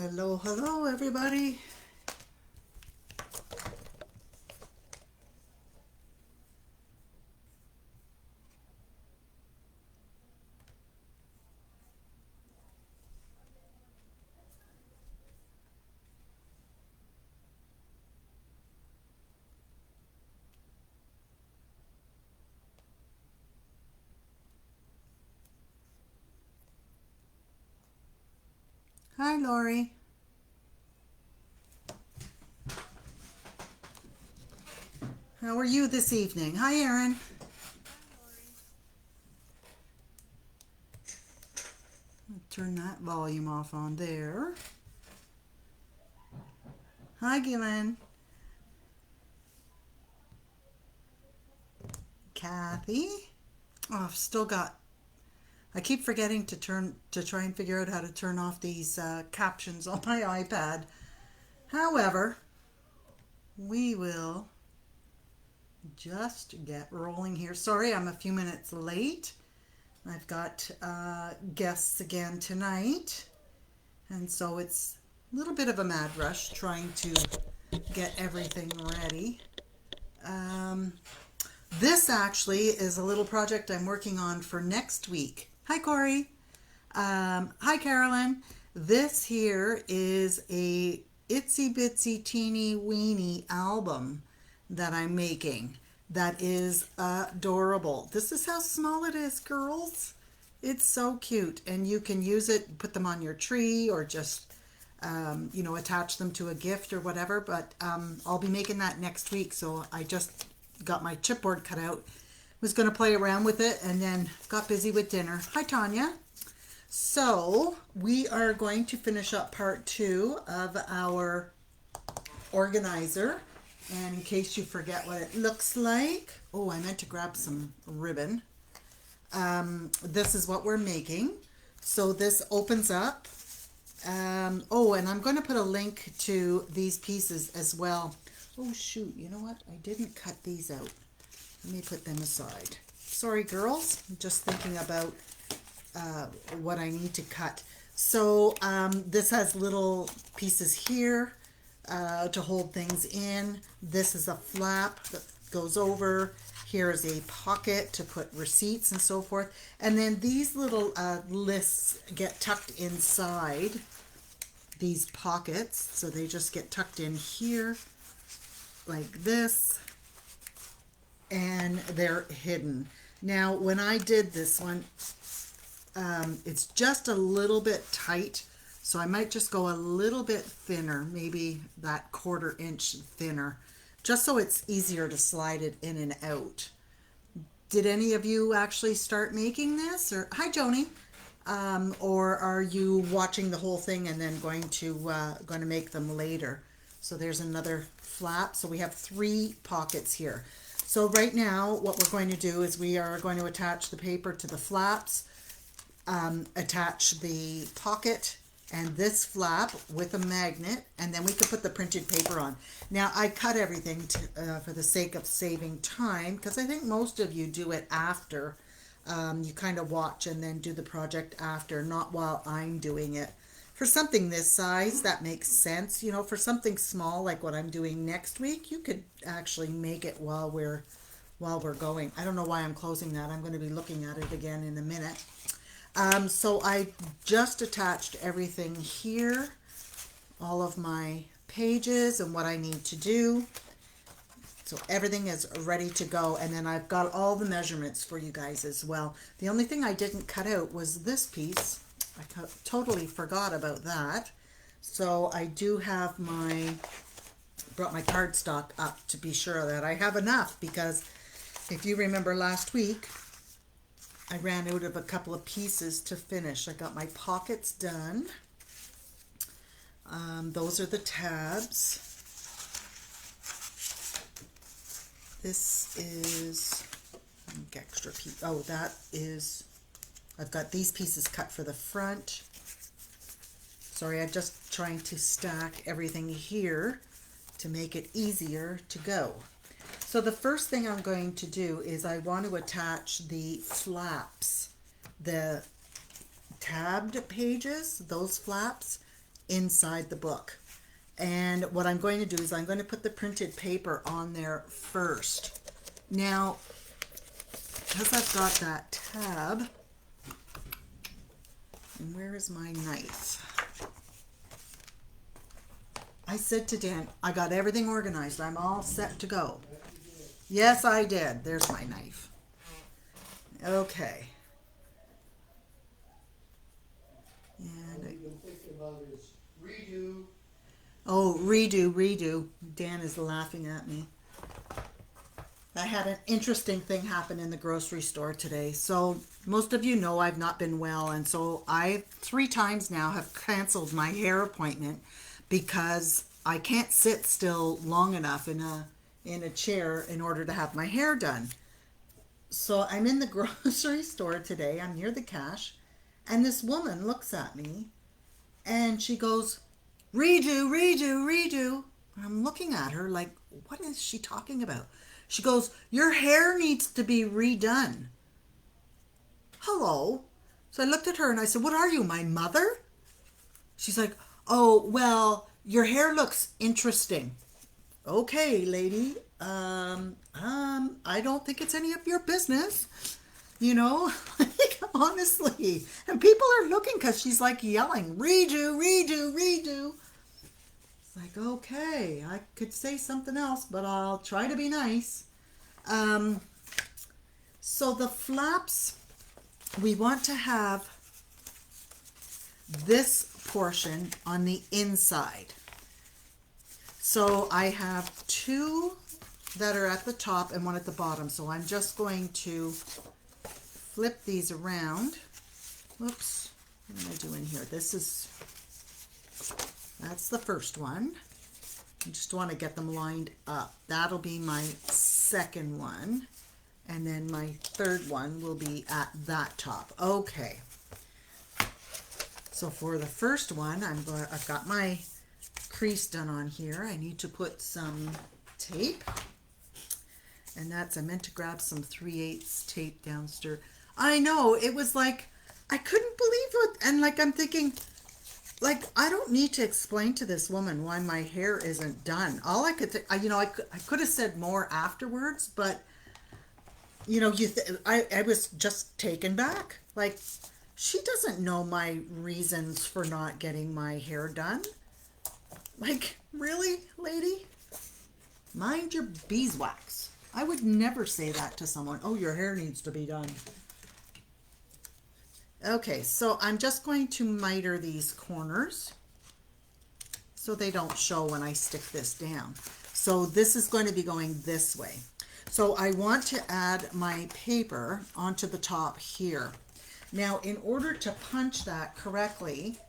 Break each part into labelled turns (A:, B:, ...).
A: Hello, hello, everybody. Hi, Lori. How are you this evening? Hi, Erin. Turn that volume off on there. Hi, Gillian. Kathy. Oh, I've still got. I keep forgetting to try and figure out how to turn off these captions on my iPad. However, we will just get rolling here. Sorry, I'm a few minutes late. I've got guests again tonight, and so it's a little bit of a mad rush trying to get everything ready. Um, this actually is a little project I'm working on for next week. Hi, Corey. Hi, Carolyn. This here is a itsy bitsy teeny weeny album that I'm making that is adorable. This is how small it is, girls. It's so cute, and you can use it, put them on your tree, or just attach them to a gift or whatever. But I'll be making that next week, so I just got my chipboard cut out. Was going to play around with it, and then got busy with dinner. Hi, Tanya. So we are going to finish up part 2 of our organizer. And in case you forget what it looks like, oh, I meant to grab some ribbon. This is what we're making. So this opens up. Oh, and I'm going to put a link to these pieces as well. Oh, shoot. You know what? I didn't cut these out. Let me put them aside. Sorry, girls. I'm just thinking about what I need to cut. So this has little pieces here to hold things in. This is a flap that goes over. Here is a pocket to put receipts and so forth. And then these little lists get tucked inside these pockets. So they just get tucked in here like this. And they're hidden. Now, when I did this one, it's just a little bit tight, so I might just go a little bit thinner, maybe that 1/4 inch thinner, just so it's easier to slide it in and out. Did any of you actually start making this? Or hi, Joni. Or are you watching the whole thing and then going to make them later? So there's another flap. So we have 3 pockets here. So right now, what we're going to do is we are going to attach the paper to the flaps, attach the pocket and this flap with a magnet, and then we could put the printed paper on. Now, I cut everything for the sake of saving time, because I think most of you do it after. You kind of watch and then do the project after, not while I'm doing it. For something this size, that makes sense. You know, for something small like what I'm doing next week, you could actually make it while we're going. I don't know why I'm closing that. I'm going to be looking at it again in a minute. So I just attached everything here, all of my pages and what I need to do. So everything is ready to go. And then I've got all the measurements for you guys as well. The only thing I didn't cut out was this piece. I totally forgot about that. So I do have brought my cardstock up to be sure that I have enough, because if you remember last week, I ran out of a couple of pieces to finish. I got my pockets done. Those are the tabs. This is extra piece. Oh, that is, I've got these pieces cut for the front. Sorry, I'm just trying to stack everything here to make it easier to go. So the first thing I'm going to do is I want to attach the flaps, the tabbed pages, those flaps, inside the book. And what I'm going to do is I'm going to put the printed paper on there first. Now, because I've got that tab, and where is my knife? I said to Dan, I got everything organized. I'm all set to go. Yes, I did. There's my knife. Okay. And redo. Oh, redo. Dan is laughing at me. I had an interesting thing happen in the grocery store today. So most of you know I've not been well, and so I 3 times now have canceled my hair appointment because I can't sit still long enough in a chair in order to have my hair done. So I'm in the grocery store today. I'm near the cash, and this woman looks at me and she goes, redo. I'm looking at her like, what is she talking about? She goes, your hair needs to be redone. Hello. So I looked at her and I said, what are you, my mother? She's like, oh, well, your hair looks interesting. Okay, lady. I don't think it's any of your business. You know, like, honestly. And people are looking because she's like yelling, redo. It's like, okay, I could say something else, but I'll try to be nice. So the flaps, we want to have this portion on the inside. So I have 2 that are at the top and 1 at the bottom. So I'm just going to flip these around. Whoops, what am I doing here? That's the first one. I just want to get them lined up. That'll be my second one. And then my third one will be at that top. Okay. So for the first one, I've got my crease done on here. I need to put some tape. And I meant to grab some 3/8 tape downstairs. I know, it was like, I couldn't believe it. And like, I'm thinking, like, I don't need to explain to this woman why my hair isn't done. All I could, I could have said more afterwards, but, I was just taken back. Like, she doesn't know my reasons for not getting my hair done. Like, really, lady? Mind your beeswax. I would never say that to someone. Oh, your hair needs to be done. Okay, so I'm just going to miter these corners so they don't show when I stick this down. So this is going to be going this way. So I want to add my paper onto the top here. Now, in order to punch that correctly,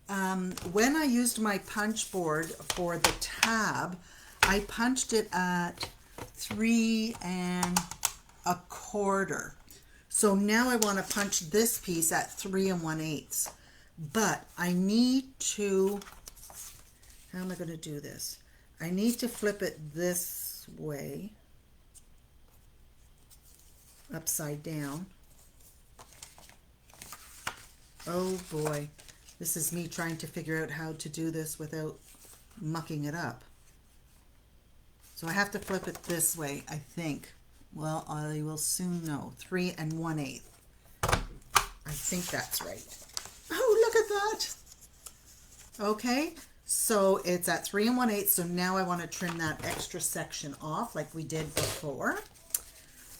A: when I used my punch board for the tab, I punched it at 3 1/4. So now I want to punch this piece at 3 1/8. But I need to, how am I going to do this? I need to flip it this way, upside down. Oh boy, this is me trying to figure out how to do this without mucking it up. So I have to flip it this way, I think. Well, I will soon know. 3 1/8. I think that's right. Oh, look at that. Okay, so it's at 3 1/8. So now I want to trim that extra section off like we did before.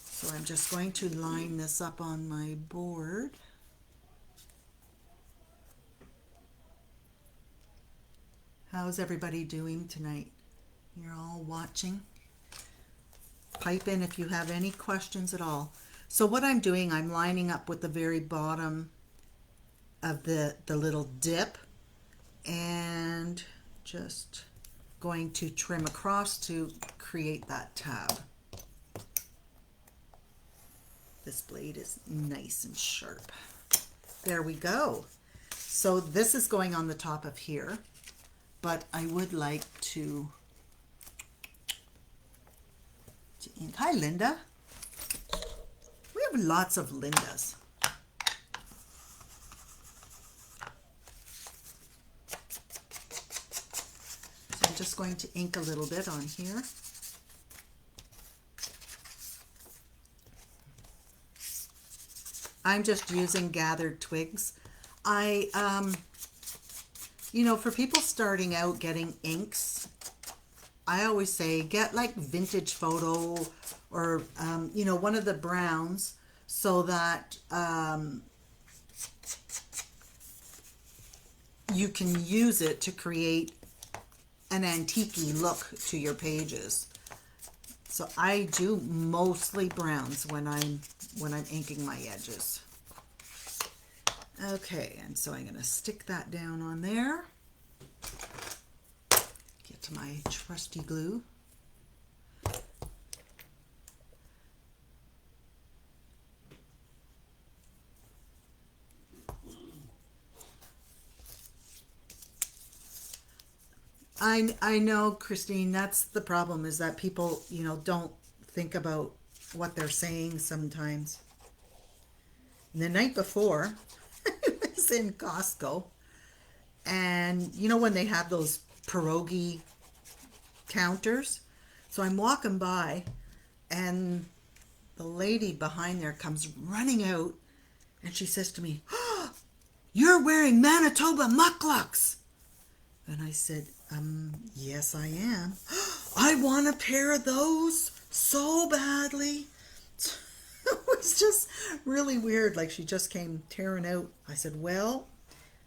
A: So I'm just going to line this up on my board. How's everybody doing tonight? You're all watching? Pipe in if you have any questions at all. So what I'm doing, I'm lining up with the very bottom of the little dip and just going to trim across to create that tab. This blade is nice and sharp. There we go. So this is going on the top of here, but I would like to ink. Hi, Linda. We have lots of Lindas. I'm just going to ink a little bit on here. I'm just using gathered twigs. You know, for people starting out getting inks, I always say get like vintage photo or, you know, one of the browns so that you can use it to create an antique-y look to your pages. So I do mostly browns when I'm inking my edges. Okay, and so I'm going to stick that down on there. Get to my trusty glue. I know, Christine, that's the problem, is that people, you know, don't think about what they're saying sometimes. And the night before, I was in Costco, and you know when they have those pierogi counters? So I'm walking by, and the lady behind there comes running out, and she says to me, "Oh, you're wearing Manitoba mucklucks." And I said, yes, I am. I want a pair of those so badly. It was just really weird. Like she just came tearing out. I said, well,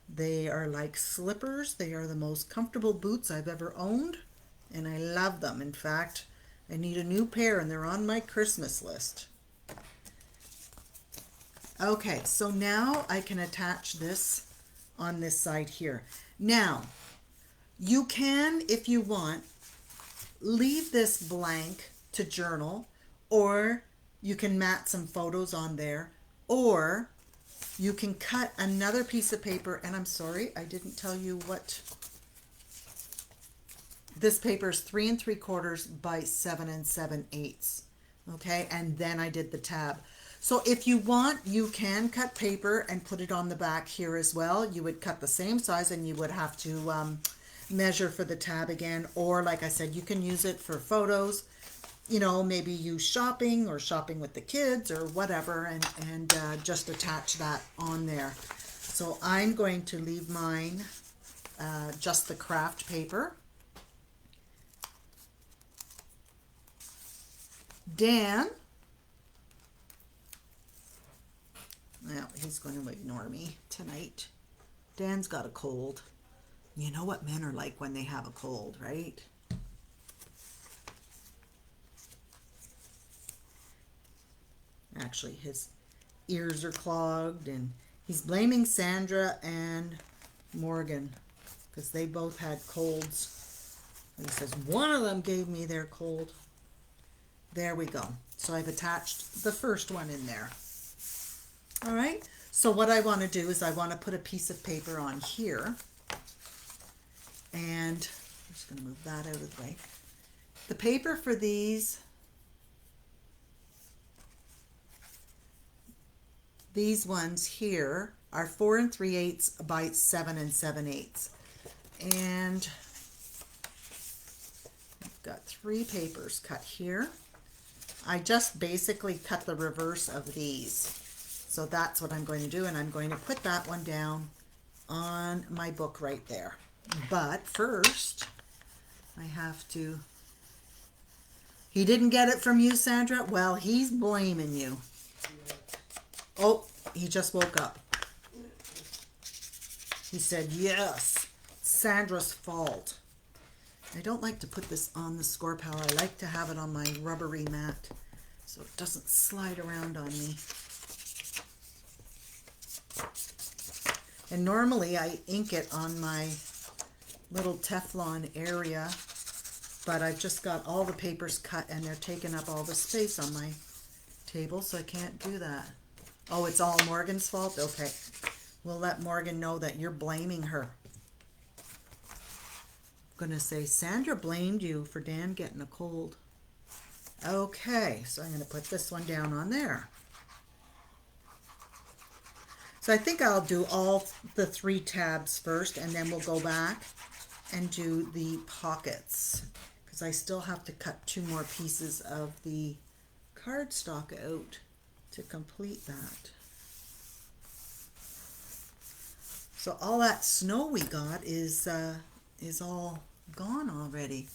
A: they are like slippers. They are the most comfortable boots I've ever owned, and I love them. In fact, I need a new pair, and they're on my Christmas list. Okay, so now I can attach this on this side here. Now, you can, if you want, leave this blank to journal, or you can mat some photos on there, or you can cut another piece of paper. And I'm sorry, I didn't tell you what this paper is. 3 3/4 by 7 7/8. Okay, and then I did the tab. So if you want, you can cut paper and put it on the back here as well. You would cut the same size, and you would have to measure for the tab again, or like I said, you can use it for photos, you know, maybe you shopping or shopping with the kids or whatever, and just attach that on there. So I'm going to leave mine just the craft paper. Dan, well, he's going to ignore me tonight. Dan's got a cold. You know what men are like when they have a cold, right? Actually, his ears are clogged, and he's blaming Sandra and Morgan because they both had colds. And he says, one of them gave me their cold. There we go. So I've attached the first one in there. All right. So what I want to do is I want to put a piece of paper on here. And I'm just going to move that out of the way. The paper for these ones here are 4 3/8 by 7 7/8. And I've got 3 papers cut here. I just basically cut the reverse of these. So that's what I'm going to do, and I'm going to put that one down on my book right there. But first, I have to... He didn't get it from you, Sandra? Well, he's blaming you. Oh, he just woke up. He said, yes, Sandra's fault. I don't like to put this on the score pal. I like to have it on my rubbery mat so it doesn't slide around on me. And normally I ink it on my little Teflon area, but I've just got all the papers cut and they're taking up all the space on my table, so I can't do that. Oh, it's all Morgan's fault? Okay. We'll let Morgan know that you're blaming her. I'm going to say, Sandra blamed you for Dan getting a cold. Okay, so I'm going to put this one down on there. So I think I'll do all the 3 tabs first, and then we'll go back and do the pockets, because I still have to cut 2 more pieces of the cardstock out to complete that. So all that snow we got is all gone already.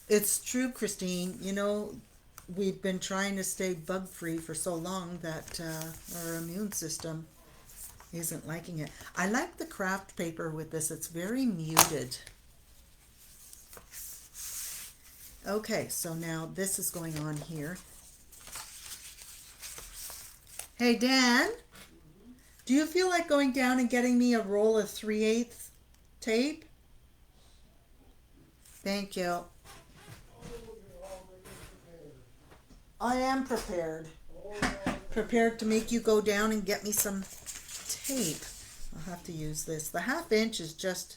A: It's true, Christine. You know, we've been trying to stay bug free for so long that our immune system isn't liking it. I like the craft paper with this. It's very muted. Okay, so now this is going on here. Hey, Dan, do you feel like going down and getting me a roll of 3/8 tape? Thank you. I am prepared. Prepared to make you go down and get me some tape. I'll have to use this. The 1/2 inch is just,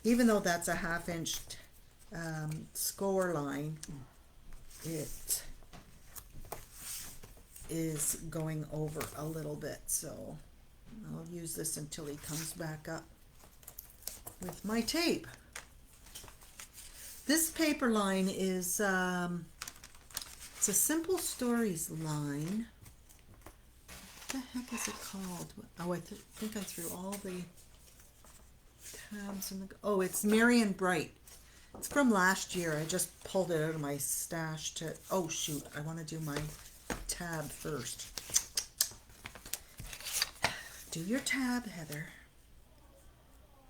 A: even though that's a 1/2 inch score line, it is going over a little bit, so I'll use this until he comes back up with my tape. This paper line is it's a Simple Stories line. What the heck is it called? Oh, I think I threw all the tabs in the... Oh, it's Merry and Bright. It's from last year. I just pulled it out of my stash to... Oh, shoot. I want to do my tab first. Do your tab, Heather.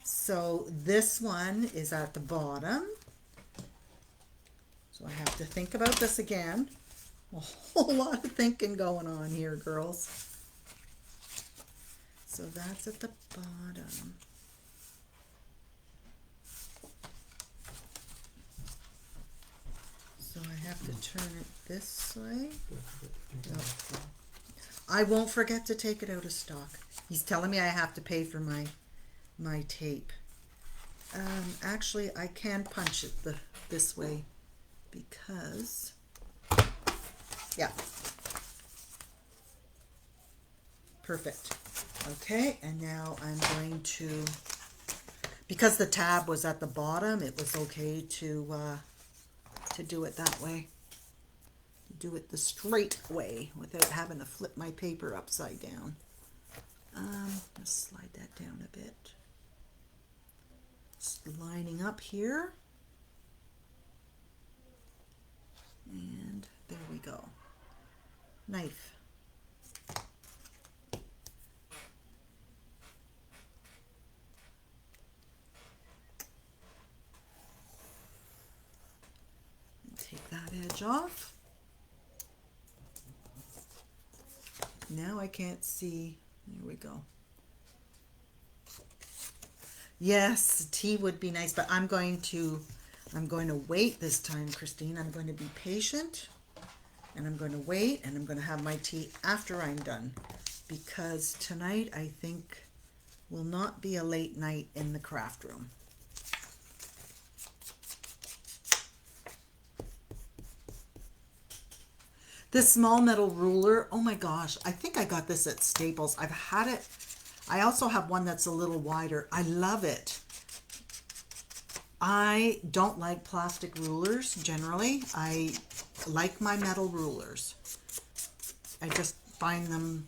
A: So this one is at the bottom. So I have to think about this again. A whole lot of thinking going on here, girls. So that's at the bottom. So I have to turn it this way. No. I won't forget to take it out of stock. He's telling me I have to pay for my tape. Actually, I can punch it this way because, yeah, perfect. Okay, and now I'm going to, because the tab was at the bottom, it was okay to do it that way. Do it the straight way without having to flip my paper upside down. Let's slide that down a bit. Just lining up here. And there we go. Knife. Take that edge off. Now I can't see. There we go. Yes, tea would be nice, but I'm going to wait this time, Christine. I'm going to be patient, and I'm going to wait, and I'm going to have my tea after I'm done, because tonight I think will not be a late night in the craft room. This small metal ruler, oh my gosh, I think I got this at Staples. I've had it. I also have one that's a little wider. I love it. I don't like plastic rulers generally. I like my metal rulers. I just find them,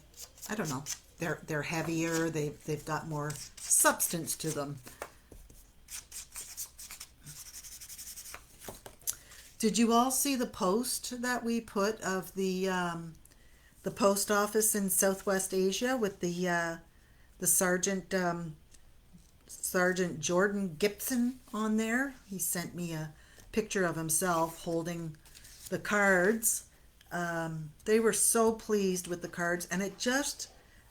A: I don't know, they're heavier, they've got more substance to them. Did you all see the post that we put of the post office in Southwest Asia with the Sergeant Jordan Gibson on there? He sent me a picture of himself holding the cards. They were so pleased with the cards, and it just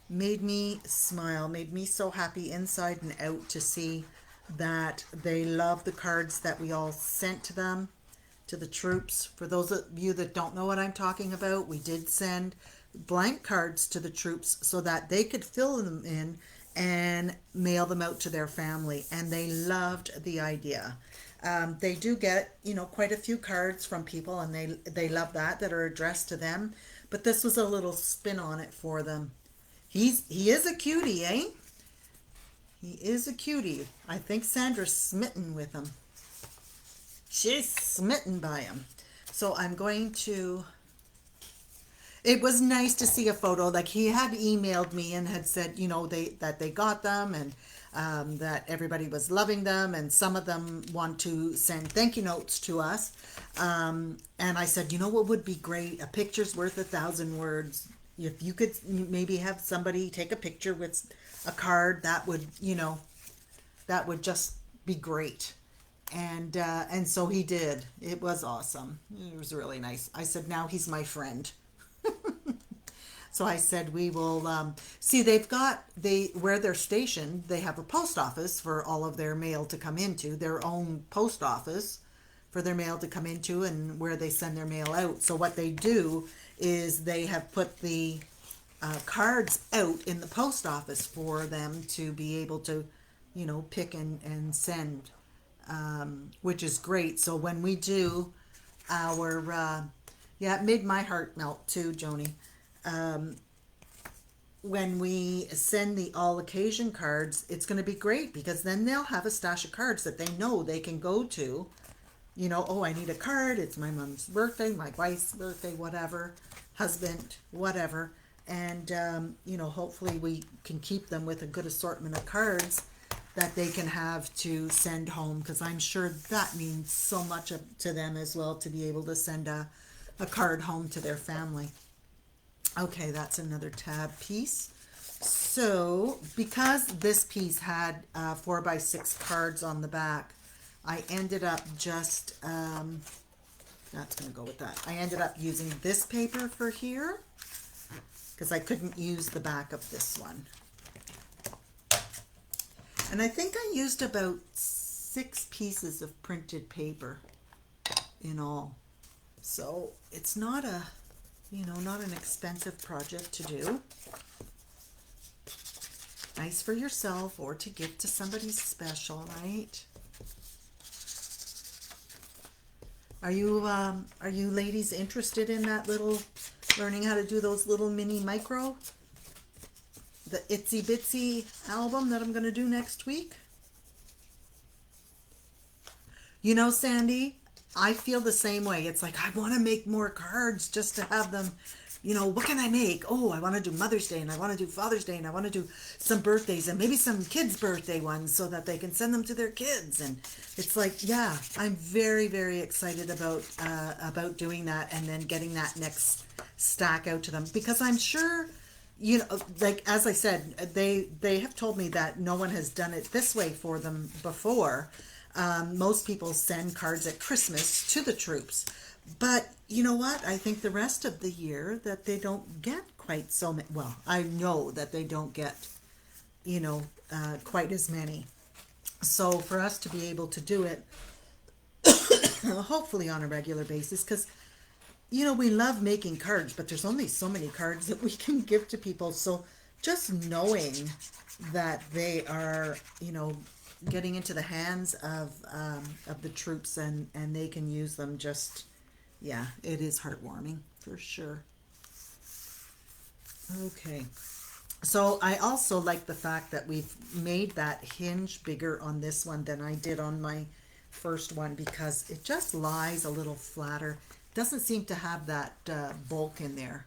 A: made me smile, made me so happy inside and out to see that they love the cards that we all sent to them, to the troops. For those of you that don't know what I'm talking about, we did send blank cards to the troops so that they could fill them in and mail them out to their family, and they loved the idea. They do get, quite a few cards from people, and they love that are addressed to them, but this was a little spin on it for them. He is a cutie, eh? He is a cutie. I think Sandra's smitten with him. She's smitten by him. So I'm going to. It was nice to see a photo. Like, he had emailed me and had said, they got them, and that everybody was loving them, and some of them want to send thank you notes to us. And I said, what would be great? A picture's worth 1,000 words. If you could maybe have somebody take a picture with a card, that would just be great. And so he did. It was awesome. It was really nice. I said, now he's my friend. So I said, we will see. Where they're stationed, they have a post office for all of their mail to come into, their own post office for their mail to come into, and where they send their mail out. So what they do is they have put the cards out in the post office for them to be able to, pick and send, which is great. So when we do our, it made my heart melt too, Joni. When we send the all occasion cards, it's going to be great, because then they'll have a stash of cards that they know they can go to. Oh, I need a card. It's my mom's birthday, my wife's birthday, whatever, husband, whatever. And, hopefully we can keep them with a good assortment of cards that they can have to send home, because I'm sure that means so much to them as well, to be able to send a card home to their family. Okay, that's another tab piece. So because this piece had 4x6 cards on the back, I ended up just, that's going to go with that. I ended up using this paper for here, because I couldn't use the back of this one. And I think I used about 6 pieces of printed paper in all. So it's not not an expensive project to do. Nice for yourself or to give to somebody special, right? Are you ladies interested in that little, learning how to do those little mini micro, the Itsy Bitsy album that I'm going to do next week? Sandy, I feel the same way. It's like, I want to make more cards just to have them. What can I make? Oh, I want to do Mother's Day, and I want to do Father's Day, and I want to do some birthdays, and maybe some kids' birthday ones, so that they can send them to their kids. And it's like, yeah, I'm very, very excited about doing that, and then getting that next stack out to them, because I'm sure, like, as I said, they have told me that no one has done it this way for them before. Most people send cards at Christmas to the troops. But you know what? I think the rest of the year that they don't get quite so many. Well, I know that they don't get, quite as many. So for us to be able to do it, hopefully on a regular basis, because, we love making cards, but there's only so many cards that we can give to people. So just knowing that they are, getting into the hands of the troops, and they can use them, just, yeah, it is heartwarming for sure. Okay, so I also like the fact that we've made that hinge bigger on this one than I did on my first one, because it just lies a little flatter. Doesn't seem to have that bulk in there.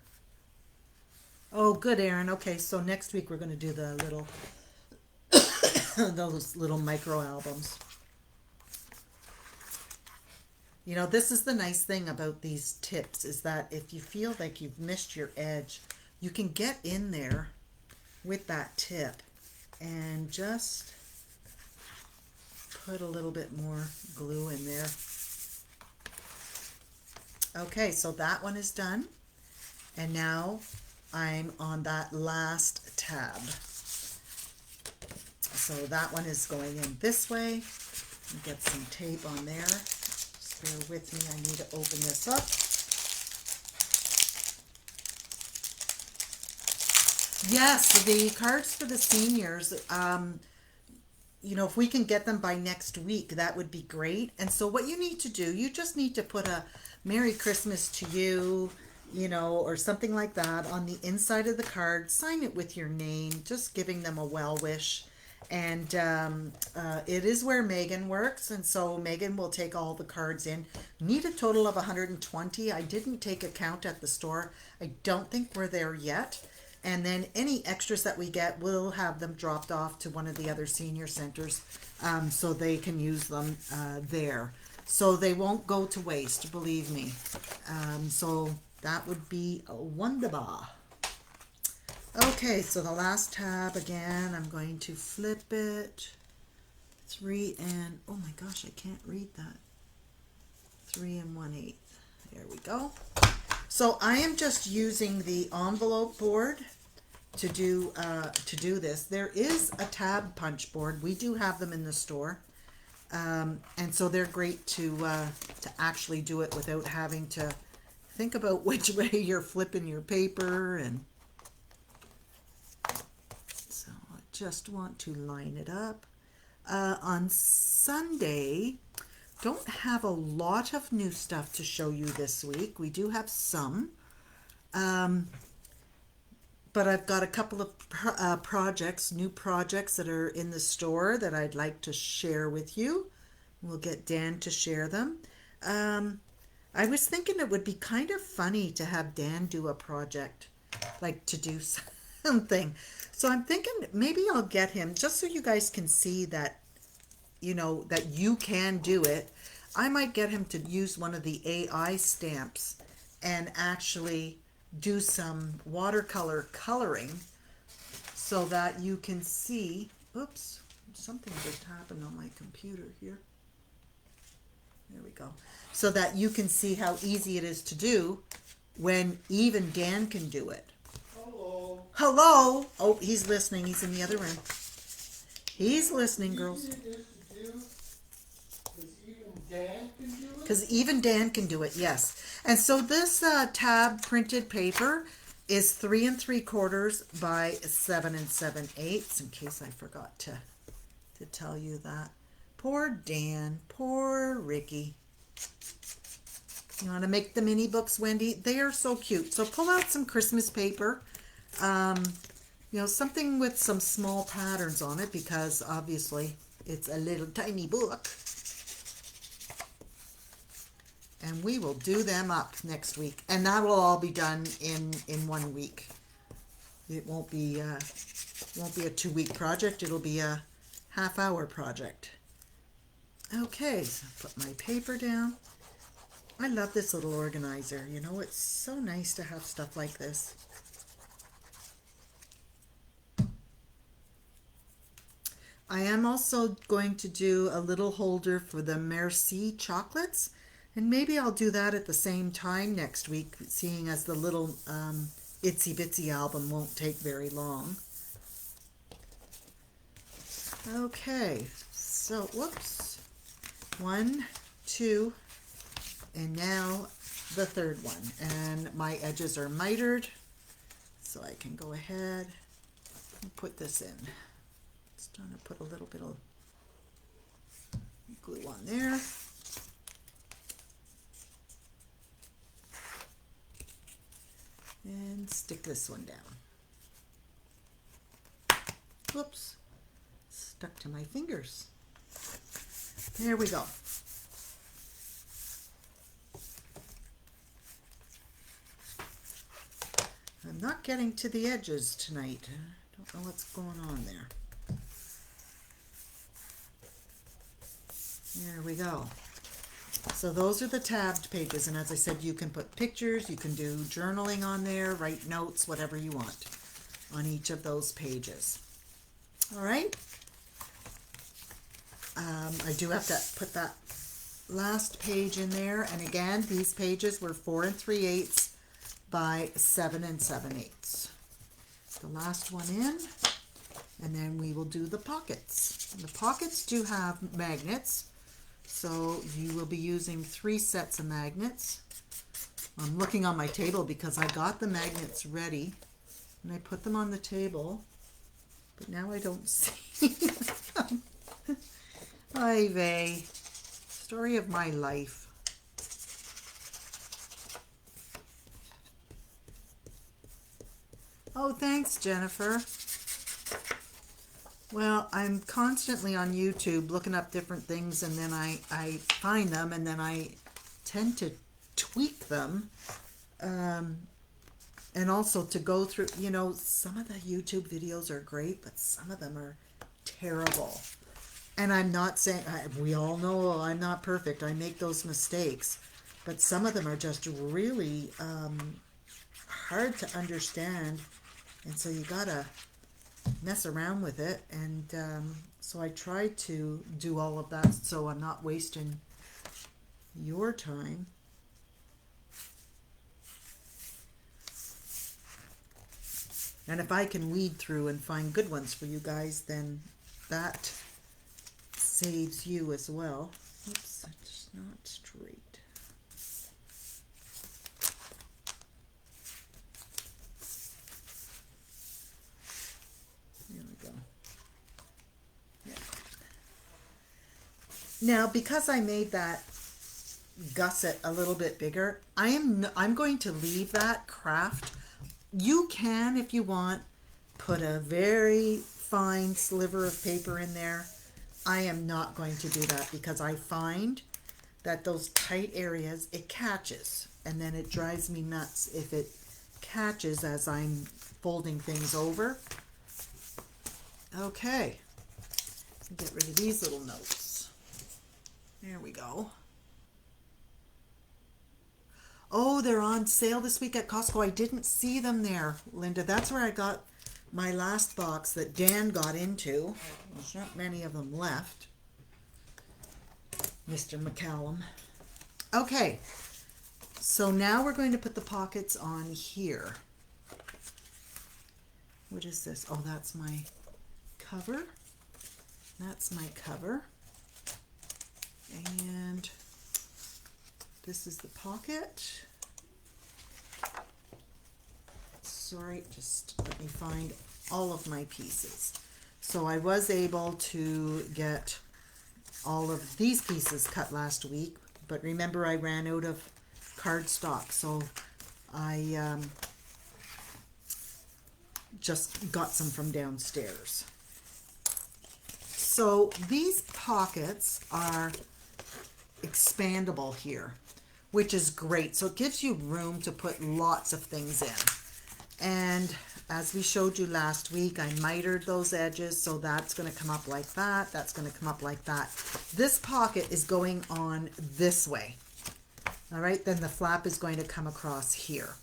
A: Oh, good, Erin. Okay, so next week we're going to do the little those little micro albums. This is the nice thing about these tips, is that if you feel like you've missed your edge, you can get in there with that tip and just put a little bit more glue in there. Okay, so that one is done. And now I'm on that last tab. So that one is going in this way. Get some tape on there. Just bear with me. I need to open this up. Yes, the cards for the seniors, if we can get them by next week, that would be great. And so what you need to do, you just need to put a Merry Christmas to you, or something like that on the inside of the card. Sign it with your name, just giving them a well wish. And it is where Megan works, and so Megan will take all the cards in. Need a total of 120. I didn't take a count at the store. I don't think we're there yet. And then any extras that we get, we'll have them dropped off to one of the other senior centers, so they can use them there. So they won't go to waste, believe me. So that would be wonderful. Okay, so the last tab again, I'm going to flip it. 3 and, oh my gosh, I can't read that. 3 and 1/8. There we go. So I am just using the envelope board to do this. There is a tab punch board. We do have them in the store. And so they're great to actually do it without having to think about which way you're flipping your paper. And so I just want to line it up. On Sunday, don't have a lot of new stuff to show you this week. We do have some. But I've got a couple of new projects that are in the store that I'd like to share with you. We'll get Dan to share them. I was thinking it would be kind of funny to have Dan do a project, like to do something. So I'm thinking maybe I'll get him just so you guys can see that, that you can do it. I might get him to use one of the AI stamps and actually do some watercolor coloring so that you can see, oops, something just happened on my computer here. There we go. So that you can see how easy it is to do when even Dan can do it.
B: Hello.
A: Hello. Oh, he's listening. He's in the other room. He's listening, girls. Because even Dan can do it, yes. And so this tab printed paper is 3 3/4 by 7 7/8. In case I forgot to tell you that. Poor Dan, poor Ricky. You want to make the mini books, Wendy? They are so cute. So pull out some Christmas paper. Something with some small patterns on it, because obviously it's a little tiny book. And we will do them up next week. And that will all be done in 1 week. It won't be a 2-week project. It'll be a half-hour project. Okay, so put my paper down. I love this little organizer. It's so nice to have stuff like this. I am also going to do a little holder for the Merci chocolates. And maybe I'll do that at the same time next week, seeing as the little Itsy Bitsy album won't take very long. Okay, so whoops. 1, 2, and now the third one. And my edges are mitered, so I can go ahead and put this in. Just trying to put a little bit of glue on there. And stick this one down. Whoops, stuck to my fingers. There we go. I'm not getting to the edges tonight. I don't know what's going on there. There we go. So those are the tabbed pages, and as I said, you can put pictures, you can do journaling on there, write notes, whatever you want on each of those pages. All right. I do have to put that last page in there, and again, these pages were 4 3/8 by 7 7/8. The last one in, and then we will do the pockets. And the pockets do have magnets. So you will be using 3 sets of magnets. I'm looking on my table because I got the magnets ready and I put them on the table, but now I don't see them. Ay vey. Story of my life. Oh, thanks, Jennifer. Well, I'm constantly on YouTube looking up different things, and then I find them, and then I tend to tweak them. And also to go through, some of the YouTube videos are great, but some of them are terrible. And I'm not saying, we all know I'm not perfect. I make those mistakes. But some of them are just really hard to understand. And so you gotta mess around with it. And so I try to do all of that so I'm not wasting your time. And if I can weed through and find good ones for you guys, then that saves you as well. Oops, it's not straight. There we go. Yeah. Now, because I made that gusset a little bit bigger, I'm going to leave that craft. You can, if you want, put a very fine sliver of paper in there. I am not going to do that because I find that those tight areas, it catches, and then it drives me nuts if it catches as I'm folding things over. Okay, get rid of these little notes. There we go. Oh, they're on sale this week at Costco. I didn't see them there, Linda. That's where I got my last box that Dan got into. There's not many of them left. Mr. McCallum. Okay, so now we're going to put the pockets on here. What is this? Oh, that's my cover. That's my cover. And this is the pocket. Sorry, just let me find all of my pieces. So I was able to get all of these pieces cut last week, but remember I ran out of cardstock, so I just got some from downstairs. So these pockets are expandable here, which is great. So it gives you room to put lots of things in. And as we showed you last week, I mitered those edges, so that's going to come up like that. That's going to come up like that. This pocket is going on this way. All right, then the flap is going to come across here.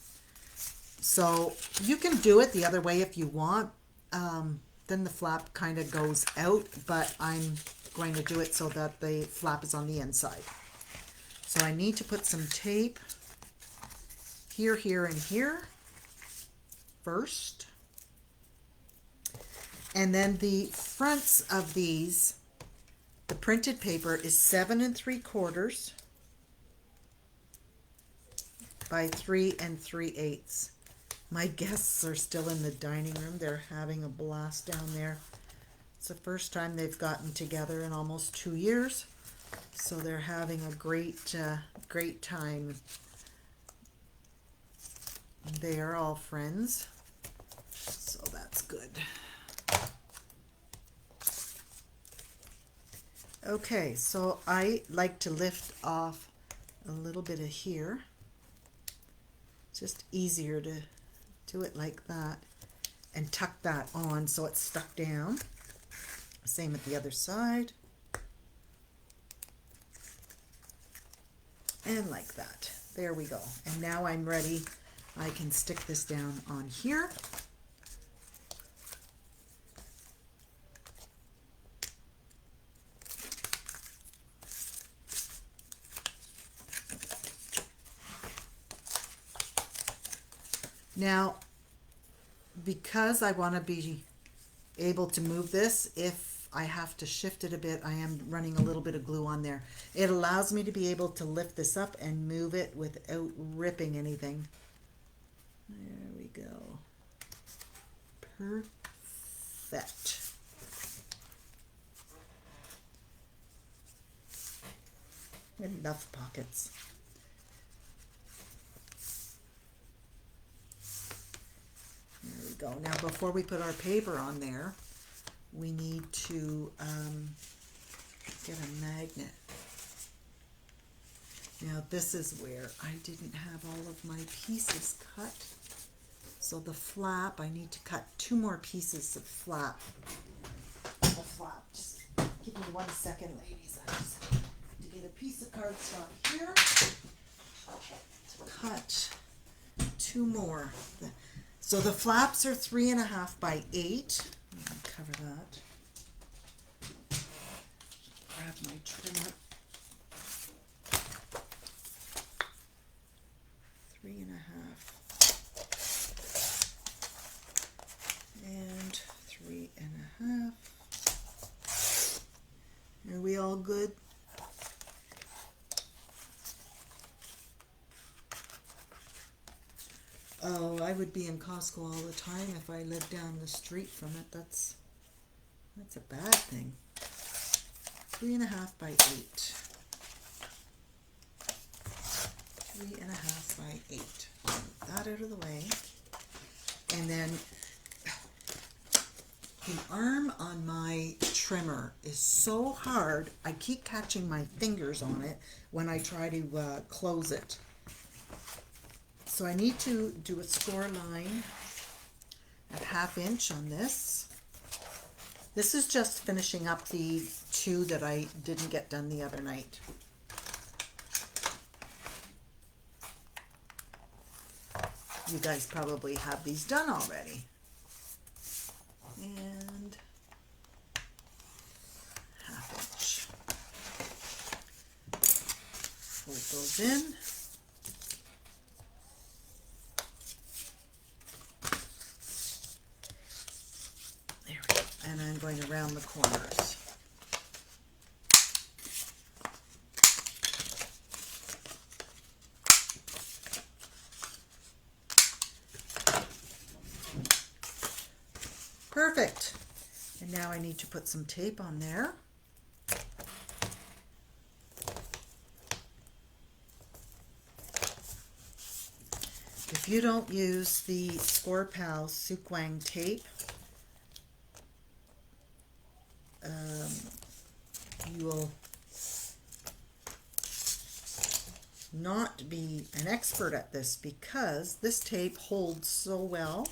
A: So you can do it the other way if you want. Then the flap kind of goes out, but I'm going to do it so that the flap is on the inside. So I need to put some tape here, here, and here first. And then the fronts of these, the printed paper is 7 3/4 by 3 3/8. My guests are still in the dining room. They're having a blast down there. It's the first time they've gotten together in almost 2 years. So they're having a great time. They are all friends. So that's good. Okay, so I like to lift off a little bit of here. It's just easier to do it like that and tuck that on so it's stuck down. Same at the other side. And like that. There we go. And now I'm ready. I can stick this down on here. Now, because I want to be able to move this, if I have to shift it a bit, I am running a little bit of glue on there. It allows me to be able to lift this up and move it without ripping anything. There we go. Perfect. Enough pockets. There we go. Now before we put our paper on there, we need to get a magnet. Now this is where I didn't have all of my pieces cut. So the flap, I need to cut 2 more pieces of flap. The flap, just give me 1 second, ladies. I just have to get a piece of cardstock here to cut 2 more. So the flaps are 3.5 by 8. I'm going to cover that. Grab my trimmer. 3.5 and 3.5. Are we all good? Oh, I would be in Costco all the time if I lived down the street from it. That's a bad thing. 3.5 by 8. 3.5 by 8. Get that out of the way. And then the arm on my trimmer is so hard. I keep catching my fingers on it when I try to close it. So I need to do a score line at 1/2 inch on this. This is just finishing up the 2 that I didn't get done the other night. You guys probably have these done already. And 1/2 inch. Fold those in. There we go. And I'm going to round the corners. Perfect. And now I need to put some tape on there. If you don't use the Score Pal Sukwang tape, you will not be an expert at this, because this tape holds so well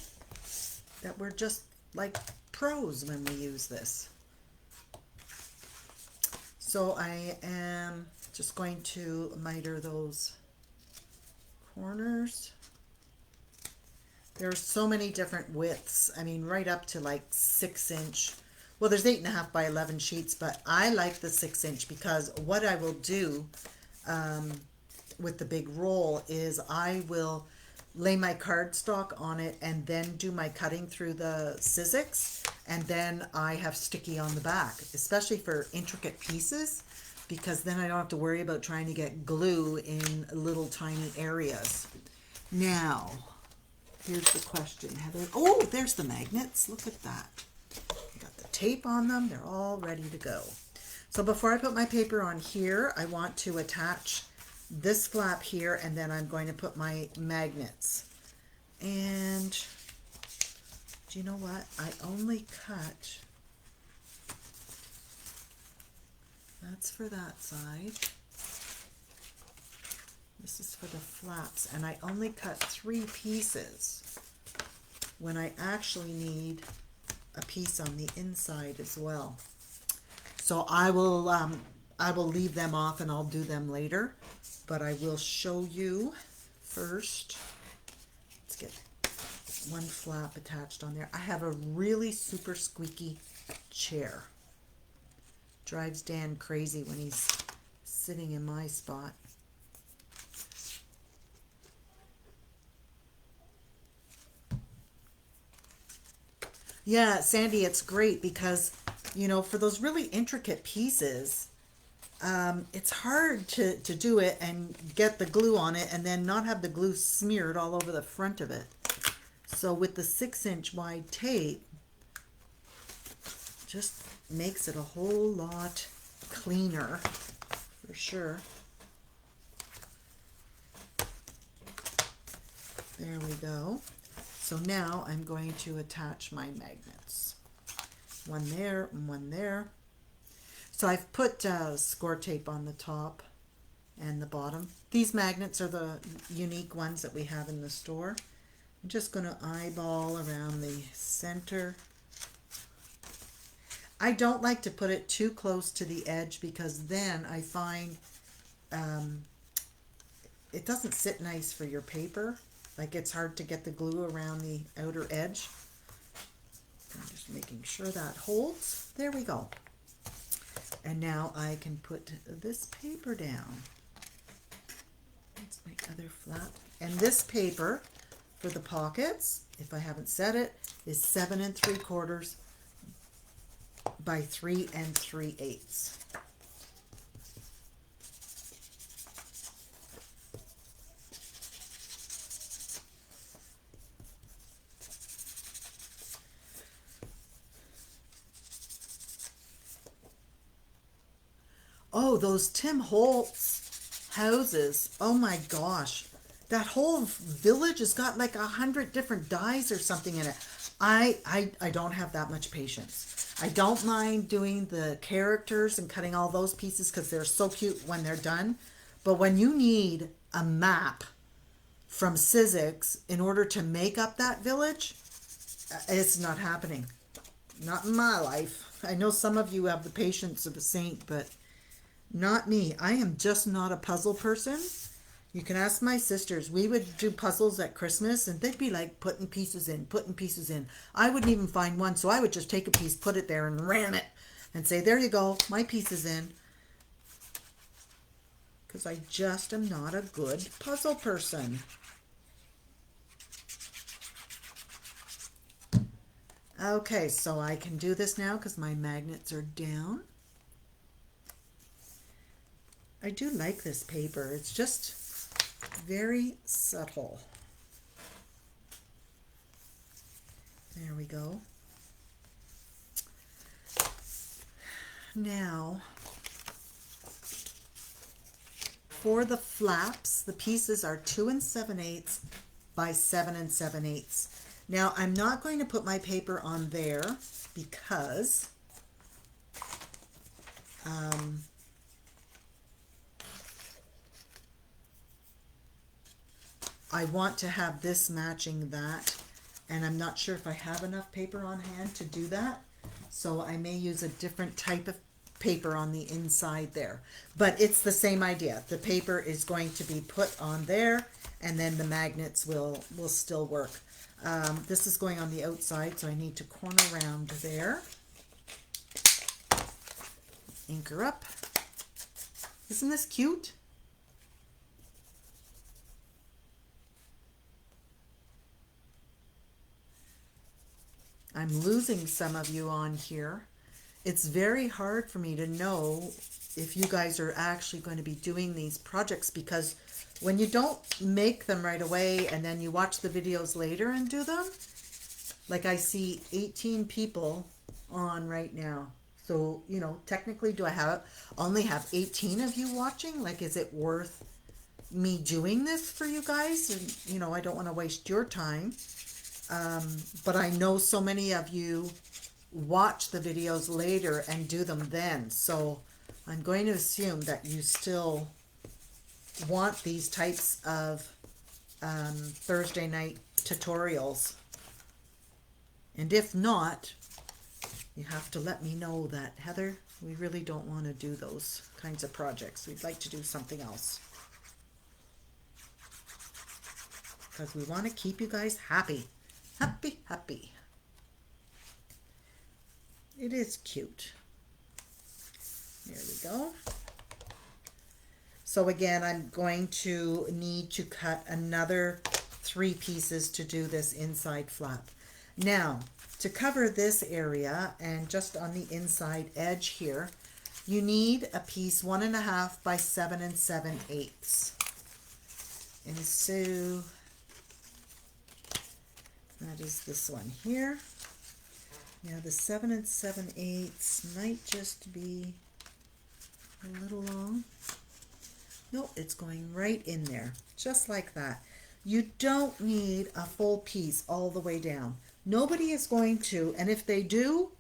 A: that we're just like pros when we use this. So I am just going to miter those corners. There are so many different widths. I mean, right up to like 6 inch. Well, there's 8.5 by 11 sheets, but I like the 6 inch, because what I will do with the big roll is I will lay my cardstock on it and then do my cutting through the Sizzix, and then I have sticky on the back, especially for intricate pieces, because then I don't have to worry about trying to get glue in little tiny areas. Now, here's the question, Heather. Oh, there's the magnets. Look at that. I got the tape on them. They're all ready to go. So before I put my paper on here, I want to attach this flap here, and then I'm going to put my magnets. And do you know what? I only cut, that's for that side. This is for the flaps, and I only cut 3 pieces when I actually need a piece on the inside as well. So I will leave them off and I'll do them later, but I will show you first. Let's get 1 flap attached on there. I have a really super squeaky chair. Drives Dan crazy when he's sitting in my spot. Yeah, Sandy, it's great because, you know, for those really intricate pieces, it's hard to do it and get the glue on it and then not have the glue smeared all over the front of it. So with the 6 inch wide tape, just makes it a whole lot cleaner, for sure. There we go. So now I'm going to attach my magnets. one there and one there. So I've put score tape on the top and the bottom. These magnets are the unique ones that we have in the store. I'm just going to eyeball around the center. I don't like to put it too close to the edge because then I find it doesn't sit nice for your paper. Like it's hard to get the glue around the outer edge. I'm just making sure that holds. There we go. And now I can put this paper down. That's my other flap. And this paper for the pockets, if I haven't said it, is 7 3/4 by 3 3/8. Oh, those Tim Holtz houses. Oh my gosh. That whole village has got like 100 different dyes or something in it. I don't have that much patience. I don't mind doing the characters and cutting all those pieces because they're so cute when they're done. But when you need a map from Sizzix in order to make up that village, it's not happening. Not in my life. I know some of you have the patience of a saint, but not me. I am just not a puzzle person. You can ask my sisters. We would do puzzles at Christmas and they'd be like putting pieces in, putting pieces in. I wouldn't even find one, so I would just take a piece, put it there and ram it and say, there you go, my piece is in. Because I just am not a good puzzle person. Okay, so I can do this now because my magnets are down. I do like this paper. It's just very subtle. There we go. Now, for the flaps, the pieces are 2 7/8 by 7 7/8. Now, I'm not going to put my paper on there because I want to have this matching that, and I'm not sure if I have enough paper on hand to do that, so I may use a different type of paper on the inside there. But it's the same idea. The paper is going to be put on there, and then the magnets will still work. This is going on the outside, so I need to corner around there. Ink her up. Isn't this cute? I'm losing some of you on here. It's very hard for me to know if you guys are actually going to be doing these projects because when you don't make them right away and then you watch the videos later and do them, like I see 18 people on right now. So, you know, technically do I only have 18 of you watching? Like, is it worth me doing this for you guys? And, you know, I don't want to waste your time. But I know so many of you watch the videos later and do them then. So I'm going to assume that you still want these types of Thursday night tutorials. And if not, you have to let me know that, Heather, we really don't want to do those kinds of projects. We'd like to do something else. Because we want to keep you guys happy. Happy, happy. It is cute. There we go. So again, I'm going to need to cut another 3 pieces to do this inside flap. Now, to cover this area and just on the inside edge here, you need a piece 1.5 by 7 7/8. And so that is this one here. Now the 7 7/8 might just be a little long. No, it's going right in there, just like that. You don't need a full piece all the way down. Nobody is going to, and if they do,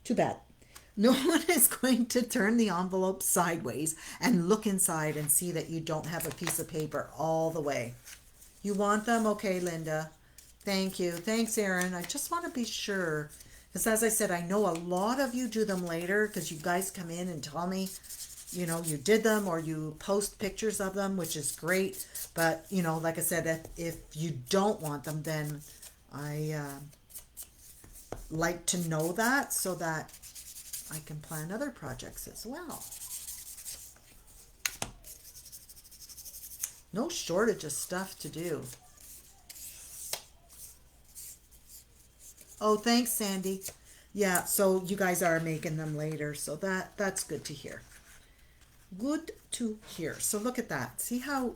A: Too bad. No one is going to turn the envelope sideways and look inside and see that you don't have a piece of paper all the way. You want them? Okay, Linda. Thank you. Thanks, Erin. I just want to be sure. Because as I said, I know a lot of you do them later because you guys come in and tell me, you know, you did them or you post pictures of them, which is great. But, you know, like I said, if you don't want them, then I like to know that so that I can plan other projects as well. No shortage of stuff to do. Oh, thanks, Sandy. Yeah, so you guys are making them later, so that's good to hear. Good to hear. So look at that. See how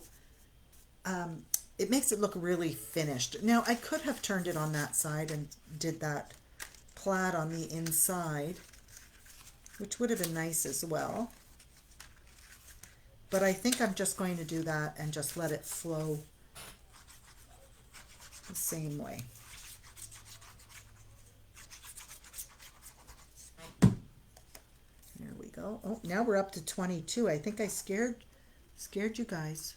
A: it makes it look really finished. Now, I could have turned it on that side and did that plaid on the inside, which would have been nice as well. But I think I'm just going to do that and just let it flow the same way. There we go. Oh, now we're up to 22. I think I scared you guys.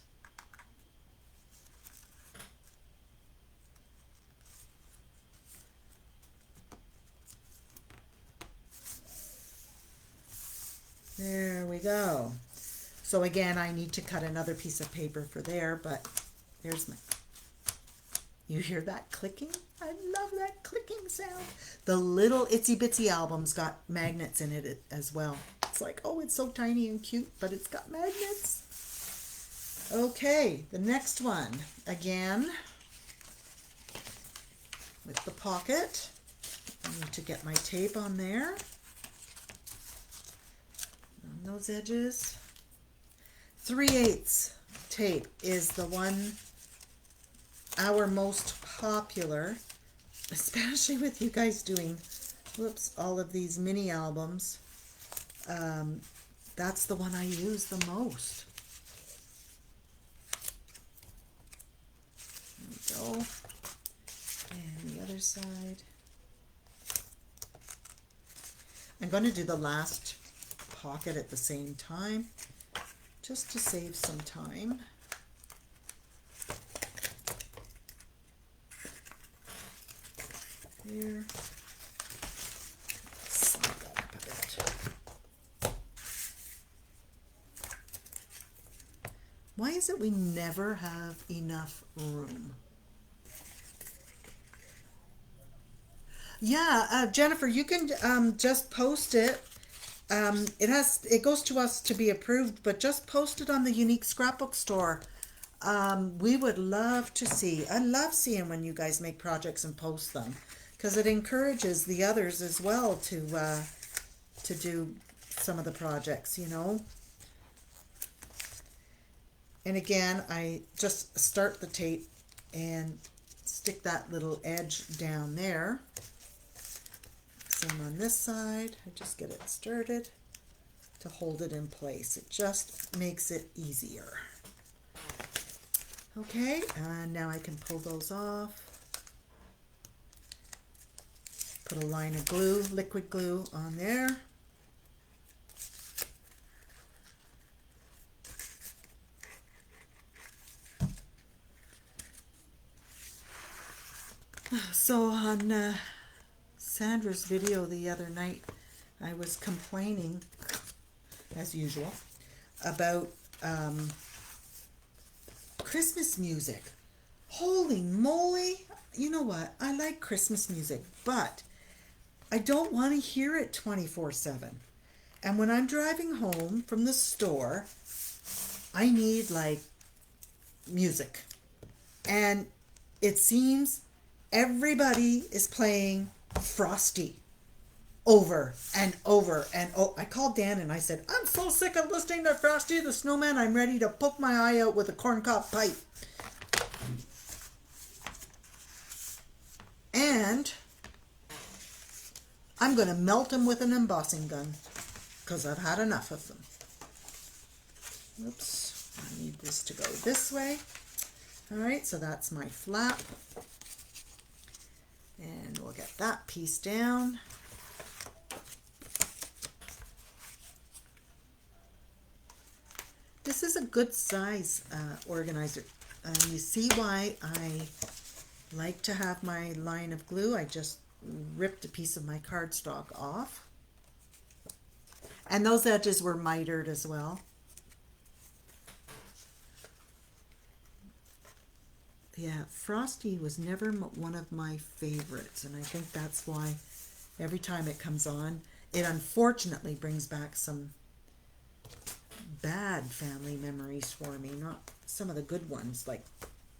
A: There we go. So again, I need to cut another piece of paper for there, but there's my, you hear that clicking? I love that clicking sound. The little itsy bitsy album's got magnets in it as well. It's like, oh, it's so tiny and cute, but it's got magnets. Okay, the next one, again, with the pocket. I need to get my tape on there. On those edges. 3/8 tape is the one, our most popular, especially with you guys doing, whoops, all of these mini albums. That's the one I use the most. There we go. And the other side. I'm going to do the last pocket at the same time, just to save some time. Here. Slide that up a bit. Why is it we never have enough room? Yeah, Jennifer, you can just post it. It goes to us to be approved, but just post it on the Unique Scrapbook store. We would love to see. I love seeing when you guys make projects and post them, because it encourages the others as well to do some of the projects, you know. And again, I just start the tape and stick that little edge down there. Same on this side. I just get it started to hold it in place. It just makes it easier. Okay, and now I can pull those off. Put a line of glue, liquid glue on there. So on Sandra's video the other night, I was complaining, as usual, about Christmas music. Holy moly! You know what? I like Christmas music, but I don't want to hear it 24/7. And when I'm driving home from the store, I need like music. And it seems everybody is playing Frosty over and over and I called Dan and I said, I'm so sick of listening to Frosty the Snowman, I'm ready to poke my eye out with a corncob pipe. And I'm going to melt them with an embossing gun because I've had enough of them. Oops, I need this to go this way. All right, so that's my flap. And we'll get that piece down. this is a good size organizer. You see why I like to have my line of glue. I just ripped a piece of my cardstock off. And those edges were mitered as well. Yeah, Frosty was never one of my favorites, and I think that's why every time it comes on, it unfortunately brings back some bad family memories for me, not some of the good ones like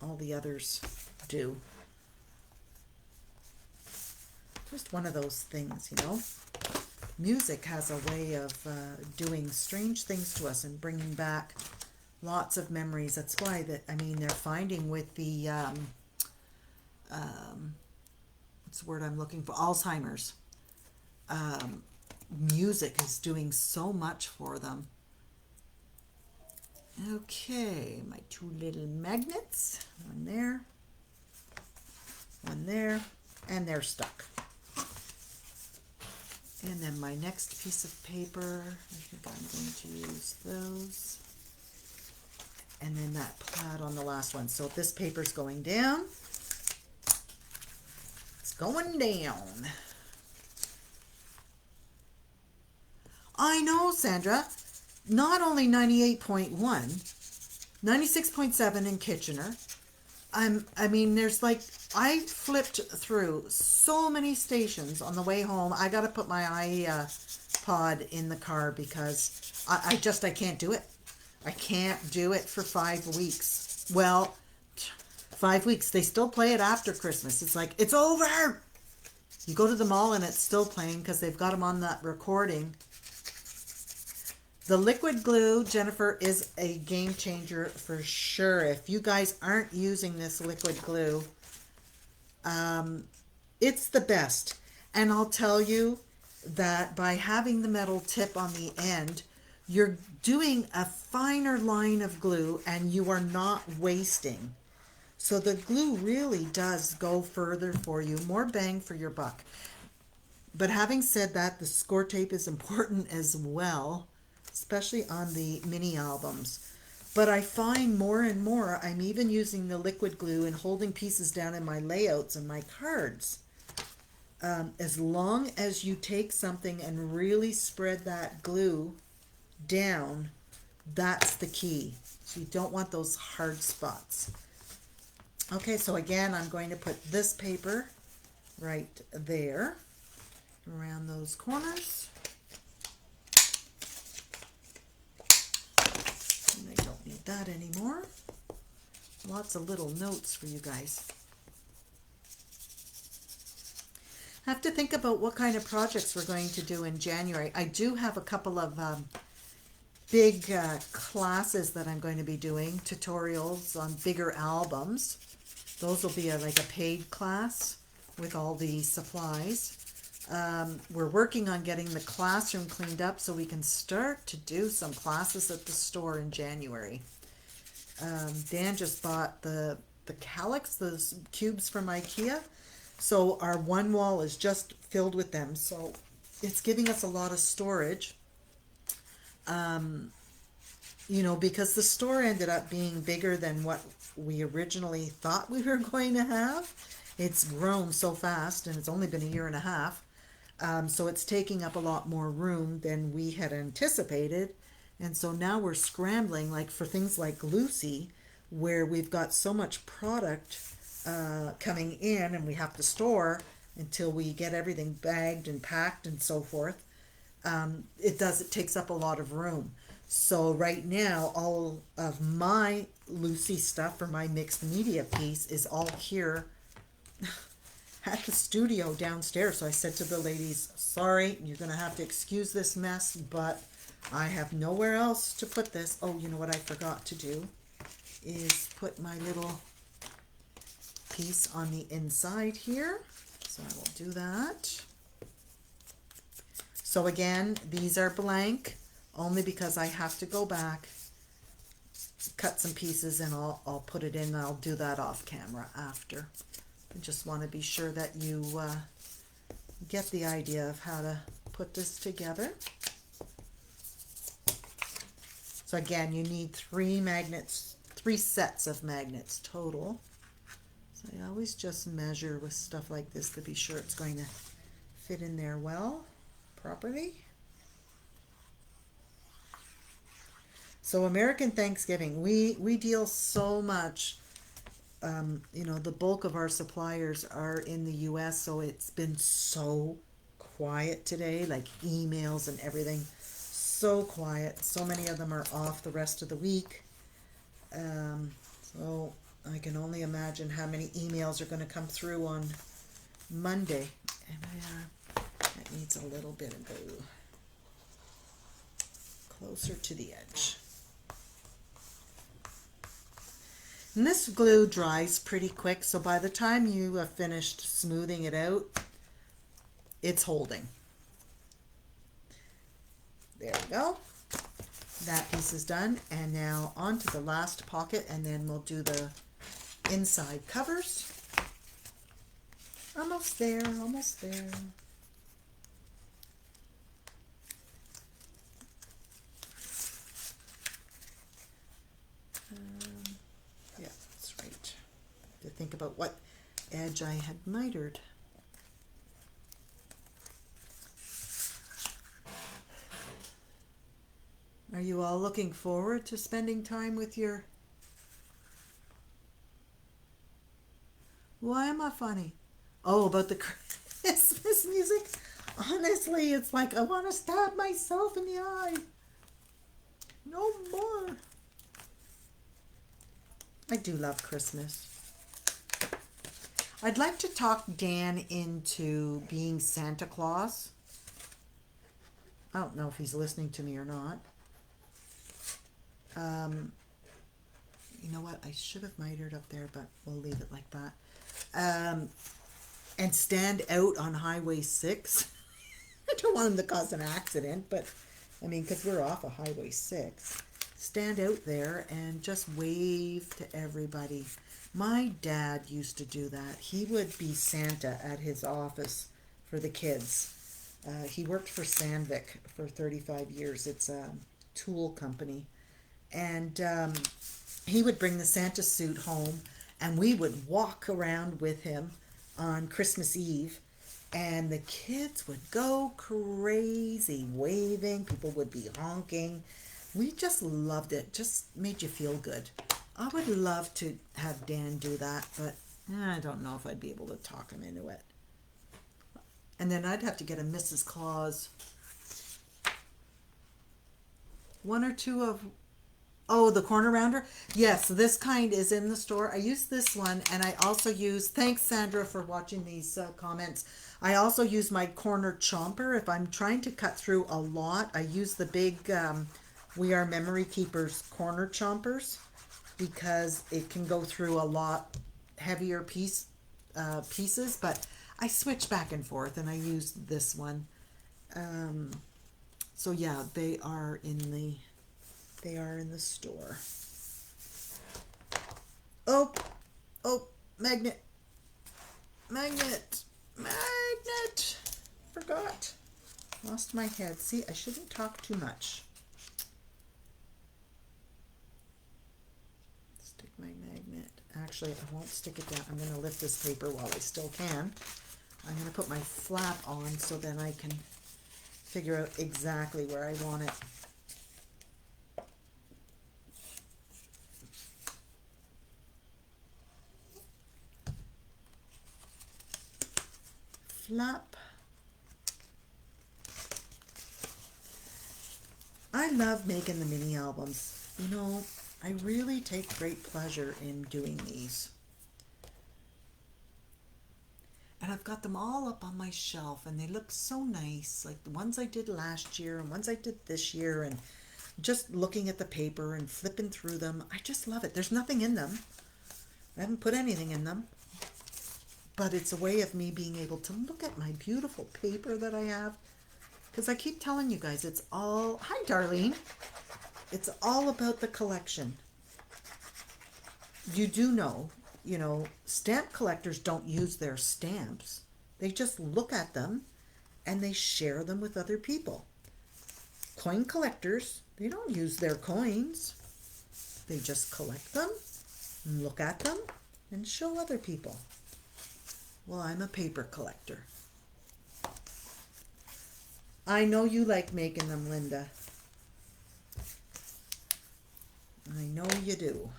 A: all the others do. Just one of those things, you know. Music has a way of doing strange things to us and bringing back lots of memories. That's why they're finding with the what's the word I'm looking for? Alzheimer's. Music is doing so much for them. Okay, my two little magnets. One there, and they're stuck. And then my next piece of paper, I think I'm going to use those. And then that plaid on the last one. So this paper's going down. It's going down. I know, Sandra. Not only 98.1, 96.7 in Kitchener. There's like, I flipped through so many stations on the way home. I got to put my iPod in the car because I can't do it. I can't do it for 5 weeks. Well, 5 weeks. They still play it after Christmas. It's like, it's over. You go to the mall and it's still playing because they've got them on that recording. The liquid glue, Jennifer, is a game changer for sure. If you guys aren't using this liquid glue, it's the best. And I'll tell you that by having the metal tip on the end, you're doing a finer line of glue and you are not wasting. So the glue really does go further for you, more bang for your buck. But having said that, the score tape is important as well, especially on the mini albums. But I find more and more I'm even using the liquid glue and holding pieces down in my layouts and my cards. As long as you take something and really spread that glue down, that's the key. So you don't want those hard spots. Okay, so again, I'm going to put this paper right there around those corners. And I don't need that anymore. Lots of little notes for you guys. Have to think about what kind of projects we're going to do in January. I do have a couple of big classes that I'm going to be doing, tutorials on bigger albums. Those will be like a paid class with all the supplies. We're working on getting the classroom cleaned up so we can start to do some classes at the store in January. Dan just bought the calyx, those cubes from IKEA. So our one wall is just filled with them. So it's giving us a lot of storage. Because the store ended up being bigger than what we originally thought we were going to have. It's grown so fast, and it's only been a year and a half. So it's taking up a lot more room than we had anticipated. And so now we're scrambling, like for things like Lucy, where we've got so much product coming in and we have to store until we get everything bagged and packed and so forth. It takes up a lot of room. So right now, all of my Lucy stuff for my mixed media piece is all here at the studio downstairs. So I said to the ladies, sorry, you're going to have to excuse this mess, but I have nowhere else to put this. Oh, you know what I forgot to do is put my little piece on the inside here. So I will do that. So again, these are blank only because I have to go back, cut some pieces, and I'll put it in. I'll do that off camera after. I just want to be sure that you get the idea of how to put this together. So again, you need 3 magnets, 3 sets of magnets total. So I always just measure with stuff like this to be sure it's going to fit in there well, properly. So American Thanksgiving, we deal so much. You know, the bulk of our suppliers are in the US, so it's been so quiet today, like emails and everything. So quiet. So many of them are off the rest of the week. So I can only imagine how many emails are going to come through on Monday. And that needs a little bit of glue. Closer to the edge. And this glue dries pretty quick, so by the time you have finished smoothing it out, it's holding. There we go. That piece is done, and now on to the last pocket, and then we'll do the inside covers. Almost there, almost there. Yeah, that's right. To think about what edge I had mitered. Are you all looking forward to spending time with your... Why am I funny? Oh, about the Christmas music? Honestly, it's like I want to stab myself in the eye. No more. I do love Christmas. I'd like to talk Dan into being Santa Claus. I don't know if he's listening to me or not. You know what? I should have mitered up there, but we'll leave it like that. And stand out on Highway 6. I don't want him to cause an accident, but I mean, because we're off of Highway 6. Stand out there and just wave to everybody. My dad used to do that. He would be Santa at his office for the kids. He worked for Sandvik for 35 years. It's a tool company. And he would bring the Santa suit home, and we would walk around with him on Christmas Eve, and the kids would go crazy, waving. People would be honking. We just loved it. Just made you feel good. I would love to have Dan do that, but I don't know if I'd be able to talk him into it. And then I'd have to get a Mrs. Claus. One or two of... Oh, the corner rounder? Yes, this kind is in the store. I use this one, and I also use... Thanks, Sandra, for watching these comments. I also use my corner chomper. If I'm trying to cut through a lot, I use the big We Are Memory Keepers corner chompers, because it can go through a lot heavier pieces, but I switch back and forth, and I use this one. So yeah, they are in the store. Oh, magnet. Forgot. Lost my head. See, I shouldn't talk too much. Stick my magnet. Actually, I won't stick it down. I'm going to lift this paper while I still can. I'm going to put my flap on so then I can figure out exactly where I want it. Flap. I love making the mini albums. You know, I really take great pleasure in doing these. And I've got them all up on my shelf, and they look so nice, like the ones I did last year and ones I did this year, and just looking at the paper and flipping through them. I just love it. There's nothing in them. I haven't put anything in them. But it's a way of me being able to look at my beautiful paper that I have. Because I keep telling you guys, it's all... Hi, Darlene. It's all about the collection. You do know, you know, stamp collectors don't use their stamps. They just look at them and they share them with other people. Coin collectors They don't use their coins. They just collect them and look at them and show other people. Well, I'm a paper collector. I know you like making them, Linda. I know you do.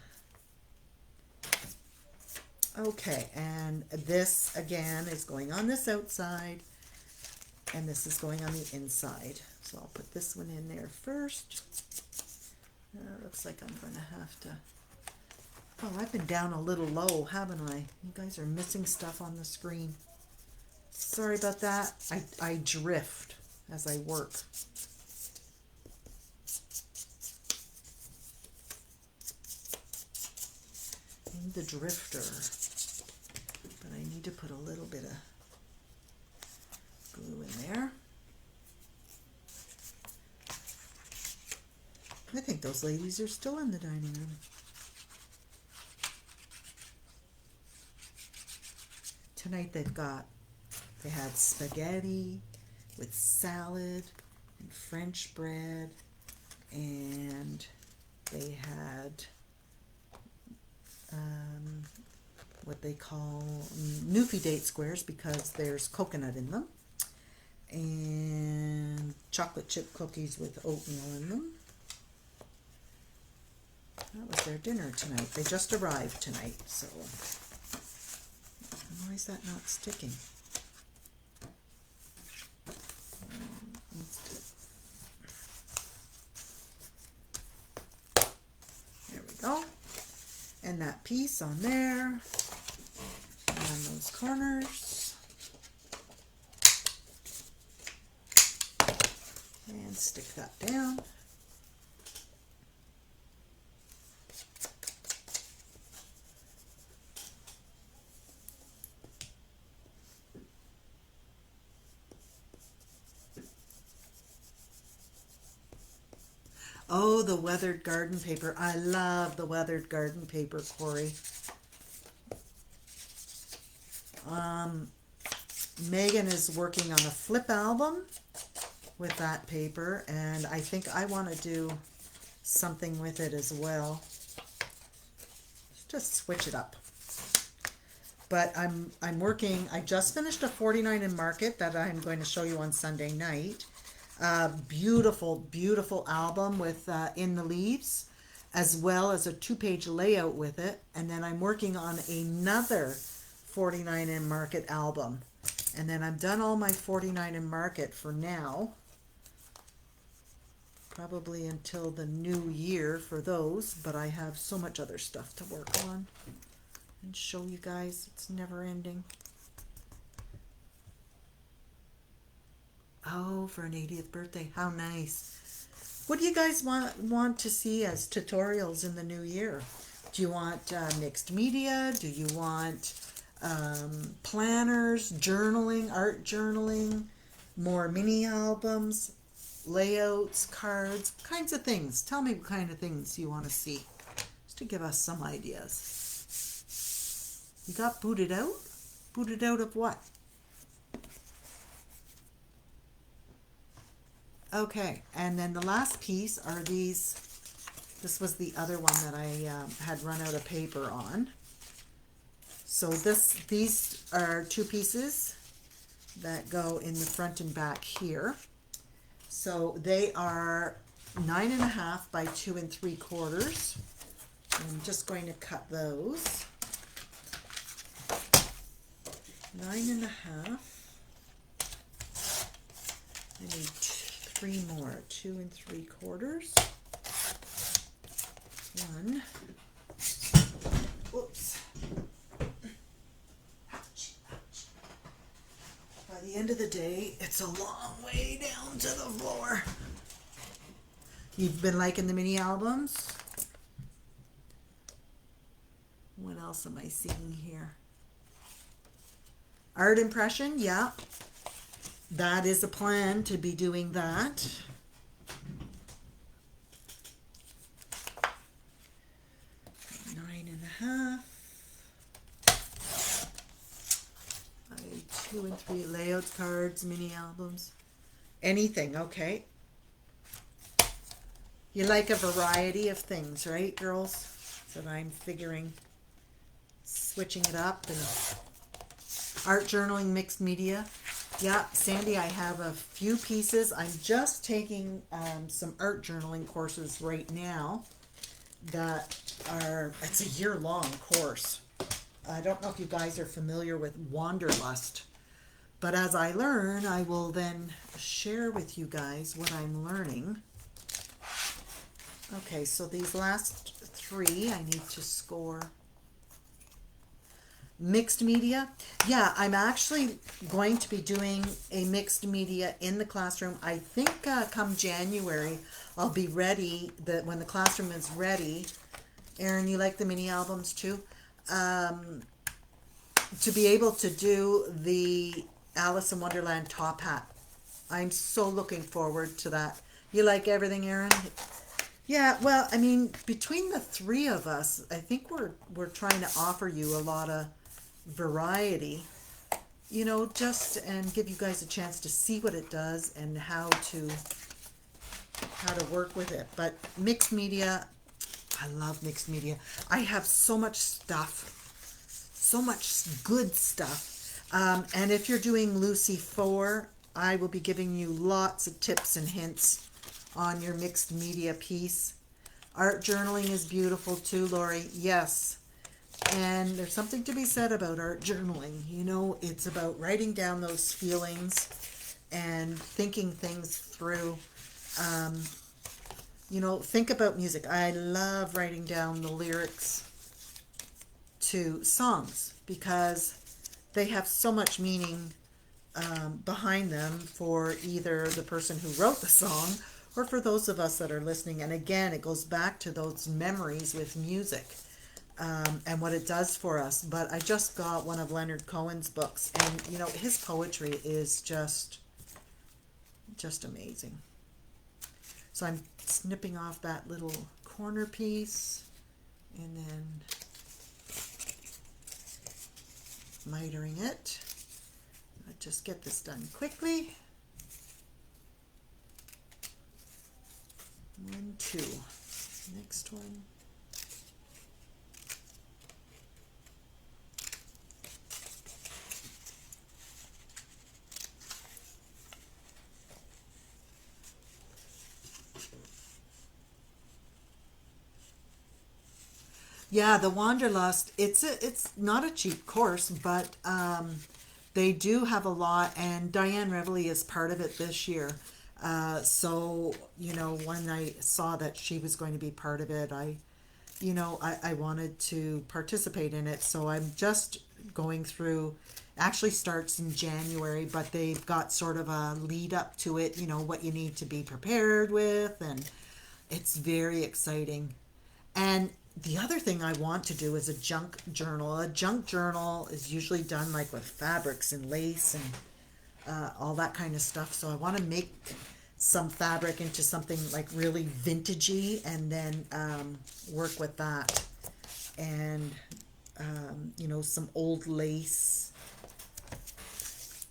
A: Okay, and this again is going on this outside, and this is going on the inside. So I'll put this one in there first. Looks like I'm going to have to... Oh, I've been down a little low, haven't I? You guys are missing stuff on the screen. Sorry about that. I drift as I work. I'm the drifter. But I need to put a little bit of glue in there. I think those ladies are still in the dining room. Tonight they had spaghetti with salad and French bread, and they had what they call Newfie date squares because there's coconut in them, and chocolate chip cookies with oatmeal in them. That was their dinner tonight. They just arrived tonight, so why is that not sticking? There we go. And that piece on there, and those corners, and stick that down. Oh, the weathered garden paper. I love the weathered garden paper, Corey. Megan is working on a flip album with that paper, and I think I want to do something with it as well. Just switch it up. But I'm working, I just finished a 49 in Market that I'm going to show you on Sunday night. Beautiful, beautiful album with In the Leaves, as well as a 2-page layout with it. And then I'm working on another 49 in Market album. And then I've done all my 49 in Market for now. Probably until the new year for those, but I have so much other stuff to work on and show you guys. It's never ending. Oh, for an 80th birthday. How nice. What do you guys want to see as tutorials in the new year? Do you want mixed media? Do you want planners, journaling, art journaling, more mini albums, layouts, cards, kinds of things? Tell me what kind of things you want to see, just to give us some ideas. You got booted out? Booted out of what? Okay, and then the last piece are these. This was the other one that I had run out of paper on. So these are 2 pieces that go in the front and back here. So they are 9.5 by 2 3/4. I'm just going to cut those. 9.5. I need 3 more. 2 3/4. 1. Whoops. Ouch, ouch. By the end of the day, it's a long way down to the floor. You've been liking the mini albums? What else am I seeing here? Art impression, yeah. That is a plan to be doing that. Half. 2 3 layouts, cards, mini albums, anything. Okay. You like a variety of things, right, girls? So I'm figuring switching it up and art journaling, mixed media. Yeah, Sandy, I have a few pieces. I'm just taking some art journaling courses right now that it's a year-long course. I don't know if you guys are familiar with Wanderlust, but as I learn, I will then share with you guys what I'm learning. Okay, so these last three I need to score. Mixed media. Yeah, I'm actually going to be doing a mixed media in the classroom. I think come January I'll be ready, that when the classroom is ready. Erin, you like the mini albums too? To be able to do the Alice in Wonderland top hat. I'm so looking forward to that. You like everything, Erin? Yeah, well, I mean, between the three of us, I think we're trying to offer you a lot of variety, just and give you guys a chance to see what it does and how to work with it. But mixed media, I love mixed media. I have so much stuff, so much good stuff. And if you're doing Lucy 4, I will be giving you lots of tips and hints on your mixed media piece. Art journaling is beautiful too, Lori. Yes. And there's something to be said about art journaling. It's about writing down those feelings and thinking things through. Think about music. I love writing down the lyrics to songs because they have so much meaning behind them for either the person who wrote the song or for those of us that are listening. And again, it goes back to those memories with music. And what it does for us. But I just got one of Leonard Cohen's books, and his poetry is just amazing. So I'm snipping off that little corner piece and then mitering it. I'll just get this done quickly. 1, 2. Next one. Yeah, the Wanderlust, it's not a cheap course, but they do have a lot, and Diane Reveley is part of it this year. So, when I saw that she was going to be part of it, I wanted to participate in it. So I'm just going through, actually starts in January, but they've got sort of a lead up to it, what you need to be prepared with, and it's very exciting. And the other thing I want to do is a junk journal. A junk journal is usually done like with fabrics and lace and all that kind of stuff. So I want to make some fabric into something like really vintagey and then work with that. And, some old lace.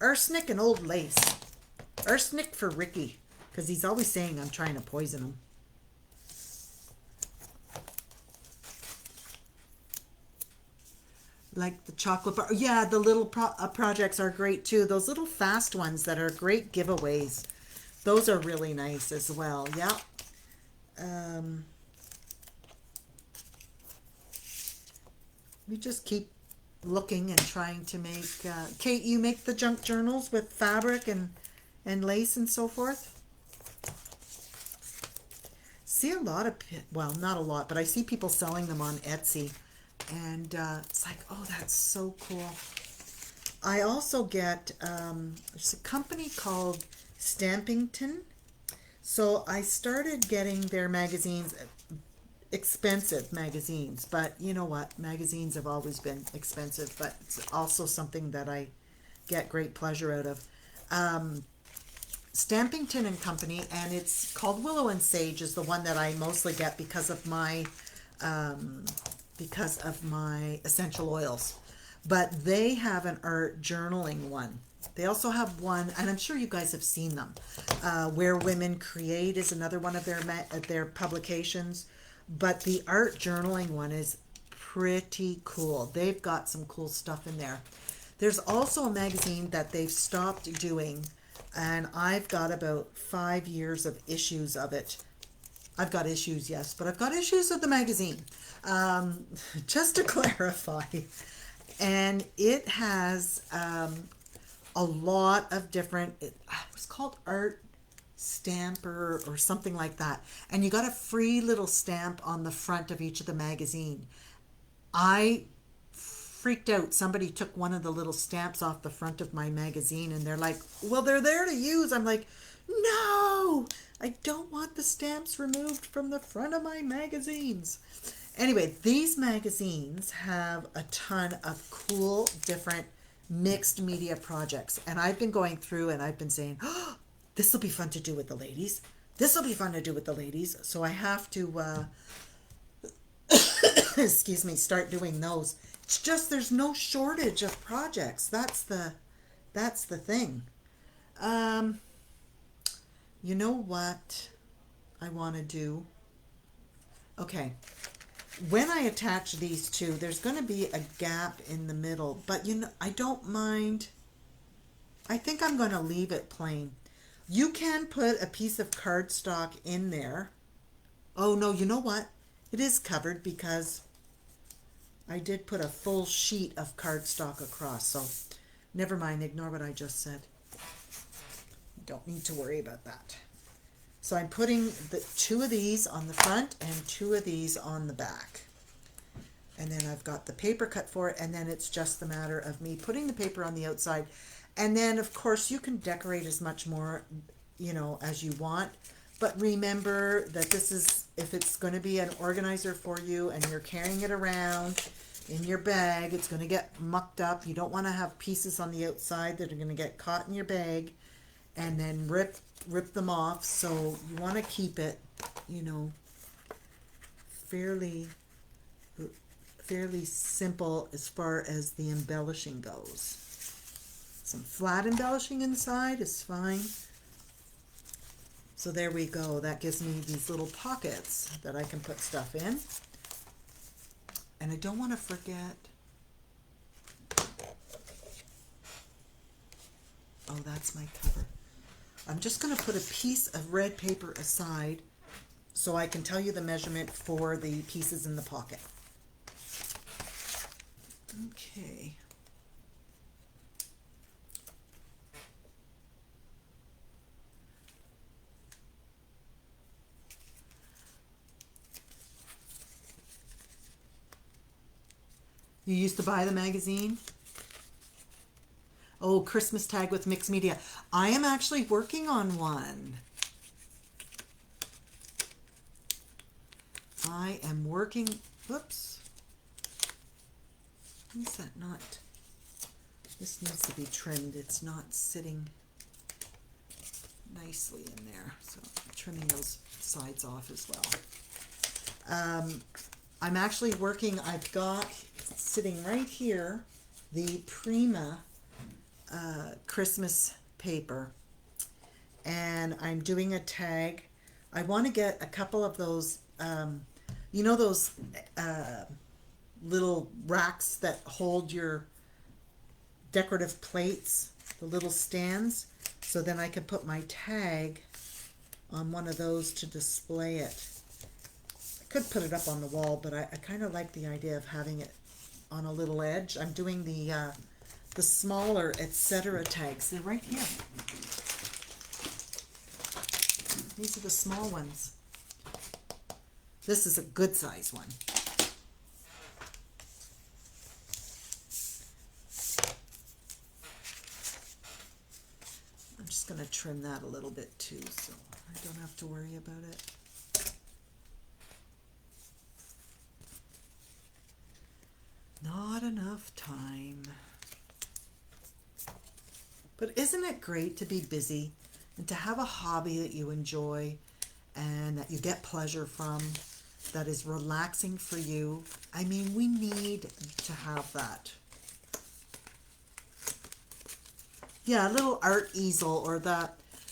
A: Arsenic and old lace. Arsenic for Ricky, because he's always saying I'm trying to poison him. Like the chocolate bar. Yeah, the little projects are great too. Those little fast ones that are great giveaways. Those are really nice as well. Yeah. We just keep looking and trying to make... Kate, you make the junk journals with fabric and lace and so forth? See a lot of... Well, not a lot, but I see people selling them on Etsy. And it's like, oh, that's so cool. I also get, there's a company called Stampington. So I started getting their magazines, expensive magazines. But you know what? Magazines have always been expensive, but it's also something that I get great pleasure out of. Stampington and Company, and it's called Willow and Sage, is the one that I mostly get because of my essential oils. But they have an art journaling one, They also have one, and I'm sure you guys have seen them. Where Women Create is another one of their publications, but the art journaling one is pretty cool. They've got some cool stuff in there. There's also a magazine that they've stopped doing, and I've got about 5 years of issues of it. I've got issues, yes, but I've got issues of the magazine. Just to clarify. And it has a lot of different, it was called Art Stamper or something like that. And you got a free little stamp on the front of each of the magazine. I freaked out. Somebody took one of the little stamps off the front of my magazine and they're like, well, they're there to use. I'm like, no, I don't want the stamps removed from the front of my magazines. Anyway, these magazines have a ton of cool, different mixed media projects. And I've been going through and I've been saying, oh, this will be fun to do with the ladies. This will be fun to do with the ladies. So I have to, excuse me, start doing those. It's just there's no shortage of projects. That's the thing. You know what I want to do? Okay. When I attach these two, there's going to be a gap in the middle, but you know, I don't mind. I think I'm going to leave it plain. You can put a piece of cardstock in there. Oh no, you know what? It is covered because I did put a full sheet of cardstock across, so never mind, ignore what I just said. Don't need to worry about that. So I'm putting the two of these on the front and two of these on the back. And then I've got the paper cut for it, and then it's just the matter of me putting the paper on the outside. And then, of course, you can decorate as much more, you know, as you want. But remember that this is, if it's going to be an organizer for you and you're carrying it around in your bag, it's going to get mucked up. You don't want to have pieces on the outside that are going to get caught in your bag and then rip them off. So you want to keep it, you know, fairly simple as far as the embellishing goes. Some flat embellishing inside is fine. So there we go. That gives me these little pockets that I can put stuff in. And I don't want to forget. Oh, that's my cover. I'm just going to put a piece of red paper aside so I can tell you the measurement for the pieces in the pocket. Okay. You used to buy the magazine? Oh, Christmas tag with mixed media. I am actually working on one. I am working, whoops. Is that not? This needs to be trimmed. It's not sitting nicely in there. So I'm trimming those sides off as well. I'm actually working, I've got sitting right here, the Prima Christmas paper. And I'm doing a tag. I want to get a couple of those, you know those little racks that hold your decorative plates, the little stands, so then I can put my tag on one of those to display it. I could put it up on the wall, but I kind of like the idea of having it on a little edge. I'm doing the smaller etc. tags. They're right here. These are the small ones. This is a good size one. I'm just going to trim that a little bit too, so I don't have to worry about it. Not enough time. But isn't it great to be busy and to have a hobby that you enjoy and that you get pleasure from, that is relaxing for you? I mean, we need to have that. yeah, a little art easel, or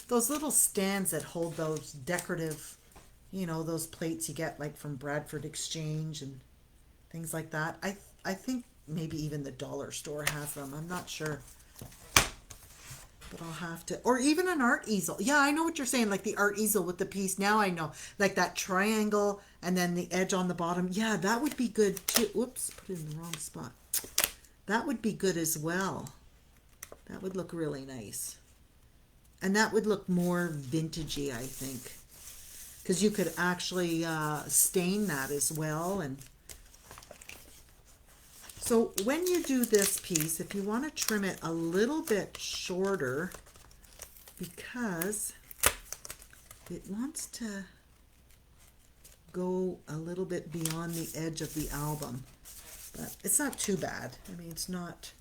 A: those little stands that hold those decorative, those plates you get like from Bradford Exchange and things like that. I think maybe even the dollar store has them. I'm not sure. But I'll have to, or even an art easel. Yeah, I know what you're saying, like the art easel with the piece. Now I know, like that triangle and then the edge on the bottom. Yeah, that would be good too. Whoops, put it in the wrong spot. That would be good as well. That would look really nice. And that would look more vintagey, I think. Because you could actually stain that as well. And so when you do this piece, if you want to trim it a little bit shorter, because it wants to go a little bit beyond the edge of the album. But it's not too bad. I mean, it's not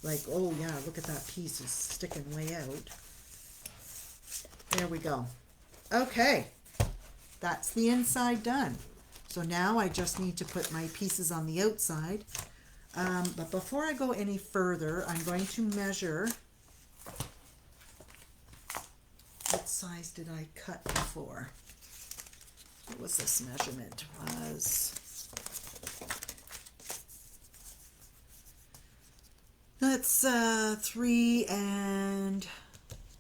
A: like, oh yeah, look at that piece, it's sticking way out. There we go. Okay, that's the inside done. So now I just need to put my pieces on the outside. But before I go any further, I'm going to measure. What size did I cut before? What was this measurement? That's 3 and,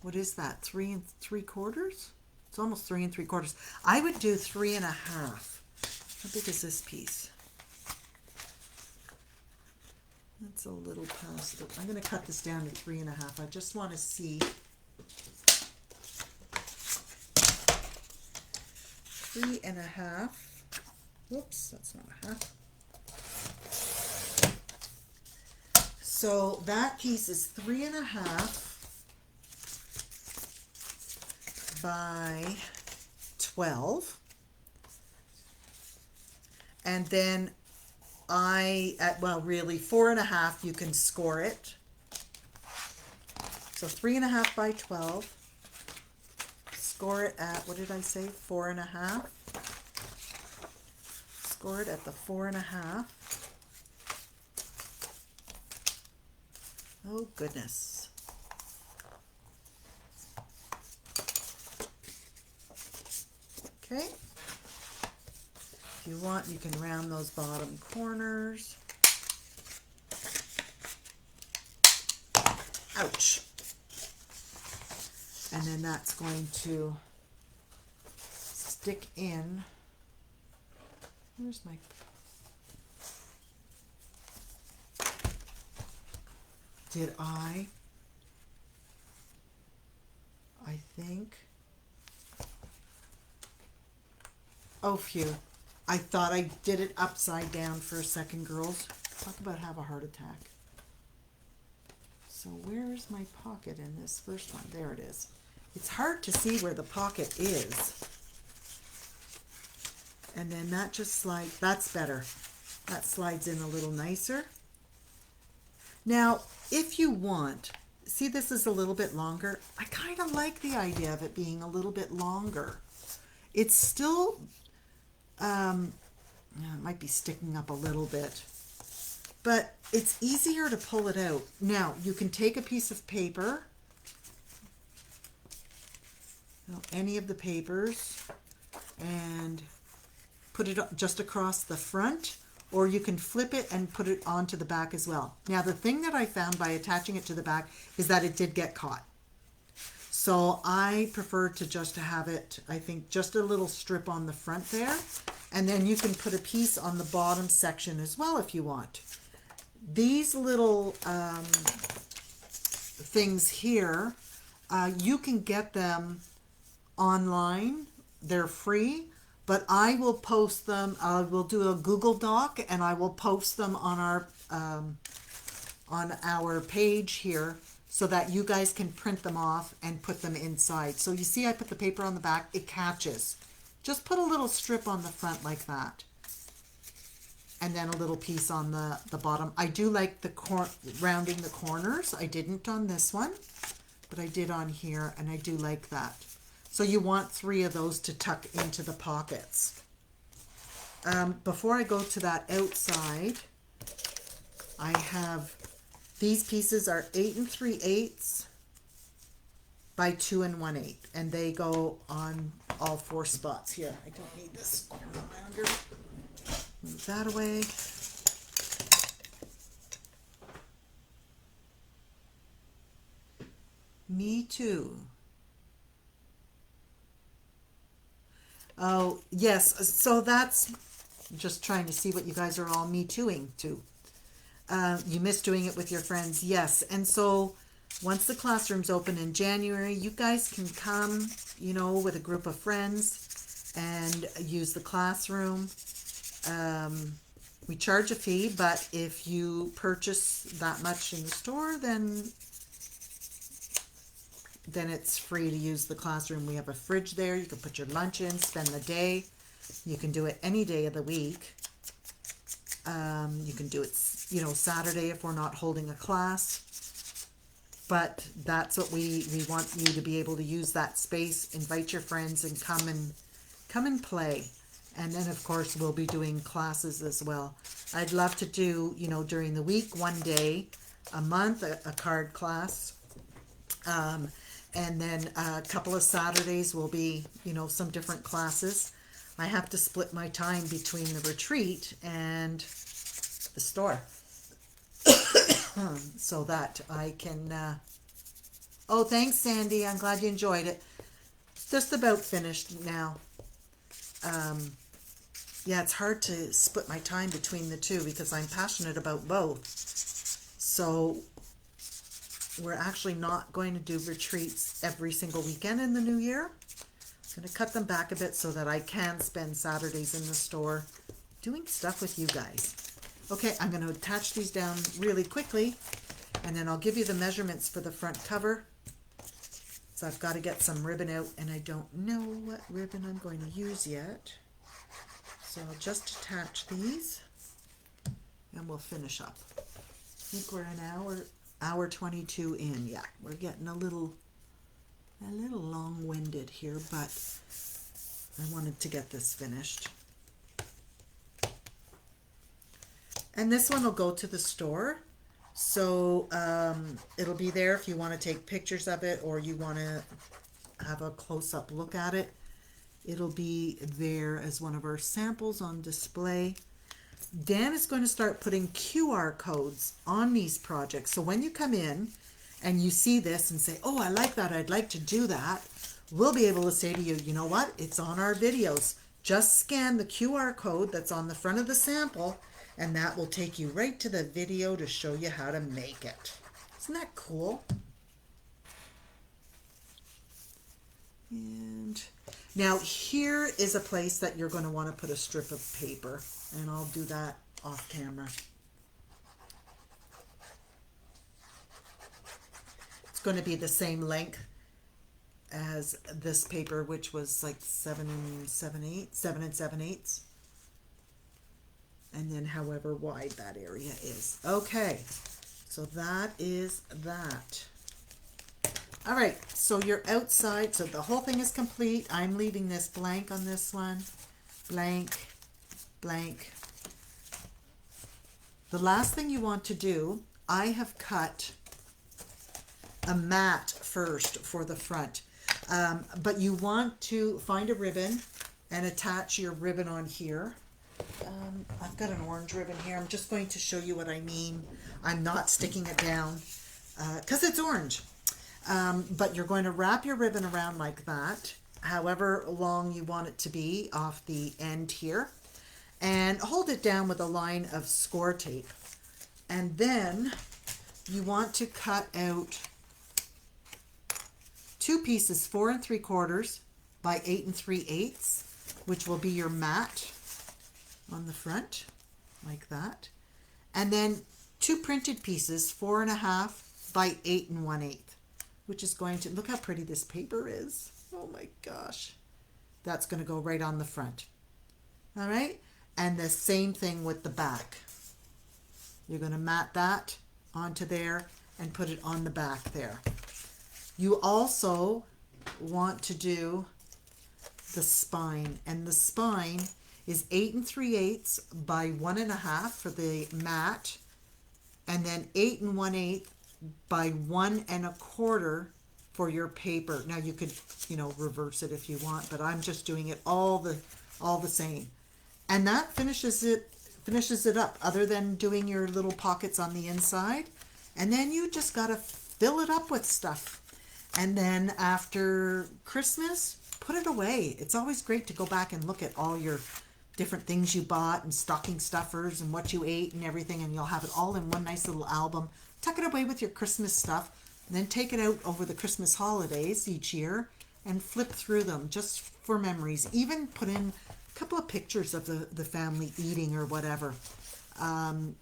A: what is that? 3 3/4? It's almost 3 3/4. I would do 3 1/2. How big is this piece? That's a little past it. I'm going to cut this down to 3 1/2. I just want to see. 3 1/2. Whoops, that's not a half. So that piece is 3 1/2 by 12. And then well, really 4 1/2, you can score it. So 3 1/2 by 12. Score it at, what did I say? 4 1/2. Score it at the 4 1/2. Oh goodness. Okay. If you want, you can round those bottom corners. Ouch. And then that's going to stick in. Where's my... Did I think... Oh, phew. I thought I did it upside down for a second, girls. Talk about have a heart attack. So where's my pocket in this first one? There it is. It's hard to see where the pocket is. And then that just slides, that's better. That slides in a little nicer. Now, if you want, see this is a little bit longer. I kind of like the idea of it being a little bit longer. It's still, it might be sticking up a little bit, but it's easier to pull it out. Now, you can take a piece of paper, any of the papers, and put it just across the front, or you can flip it and put it onto the back as well. Now, the thing that I found by attaching it to the back is that it did get caught. So I prefer to just have it, I think, just a little strip on the front there. And then you can put a piece on the bottom section as well if you want. These little things here, you can get them online. They're free. But I will post them, I will do a Google Doc and I will post them on our page here so that you guys can print them off and put them inside. So you see I put the paper on the back, it catches. Just put a little strip on the front like that. And then a little piece on the bottom. I do like the rounding the corners. I didn't on this one, but I did on here and I do like that. So you want 3 of those to tuck into the pockets. Before I go to that outside, I have These pieces are 8 3/8 by 2 1/8, and they go on all 4 spots here. I don't need this square rounder. Move that away. Me too. Oh, yes. So that's just trying to see what you guys are all me tooing to. You miss doing it with your friends. Yes. And so once the classroom's open in January, you guys can come, you know, with a group of friends and use the classroom. We charge a fee, but if you purchase that much in the store, then it's free to use the classroom. We have a fridge there. You can put your lunch in, spend the day. You can do it any day of the week. You can do it, you know, Saturday if we're not holding a class. But that's what we want you to be able to use that space, invite your friends and come and play. And then of course we'll be doing classes as well. I'd love to do, you know, during the week, one day a month, a card class. And then a couple of Saturdays will be, you know, some different classes. I have to split my time between the retreat and the store so that I can, oh, thanks, Sandy. I'm glad you enjoyed it. Just about finished now. Yeah, it's hard to split my time between the two because I'm passionate about both. So we're actually not going to do retreats every single weekend in the new year. I'm going to cut them back a bit so that I can spend Saturdays in the store doing stuff with you guys. Okay, I'm going to attach these down really quickly, and then I'll give you the measurements for the front cover. So I've got to get some ribbon out, and I don't know what ribbon I'm going to use yet. So I'll just attach these, and we'll finish up. I think we're an hour 22 in. Yeah, we're getting a little long-winded here, but I wanted to get this finished. And this one will go to the store, so it'll be there if you want to take pictures of it or you want to have a close-up look at it. It'll be there as one of our samples on display. Dan is going to start putting QR codes on these projects. So when you come in and you see this and say, oh, I like that, I'd like to do that, we'll be able to say to you, you know what, it's on our videos. Just scan the QR code that's on the front of the sample, and that will take you right to the video to show you how to make it. Isn't that cool? And now here is a place that you're going to want to put a strip of paper, and I'll do that off camera. It's going to be the same length as this paper, which was like 7 7/8, and then however wide that area is. Okay, so that is that. All right, so you're outside, so the whole thing is complete. I'm leaving this blank on this one. Blank, blank. The last thing you want to do, I have cut a mat first for the front. But you want to find a ribbon and attach your ribbon on here. I've got an orange ribbon here. I'm just going to show you what I mean. I'm not sticking it down because it's orange. But you're going to wrap your ribbon around like that, however long you want it to be off the end here, and hold it down with a line of score tape. And then you want to cut out 2 pieces, 4 3/4 by 8 3/8, which will be your mat on the front, like that. And then 2 printed pieces, 4 1/2 by 8 1/8. Which is going to, look how pretty this paper is. Oh my gosh. That's going to go right on the front. All right. And the same thing with the back. You're going to mat that onto there and put it on the back there. You also want to do the spine. And the spine is 8 3/8 by 1 1/2 for the mat. and then 8 1/8 by 1 1/4 for your paper. Now you could, reverse it if you want, but I'm just doing it all the same. And that finishes it up, other than doing your little pockets on the inside. And then you just got to fill it up with stuff. And then after Christmas, put it away. It's always great to go back and look at all your different things you bought and stocking stuffers and what you ate and everything, and you'll have it all in one nice little album. Tuck it away with your Christmas stuff, and then take it out over the Christmas holidays each year and flip through them just for memories. Even put in a couple of pictures of the family eating or whatever.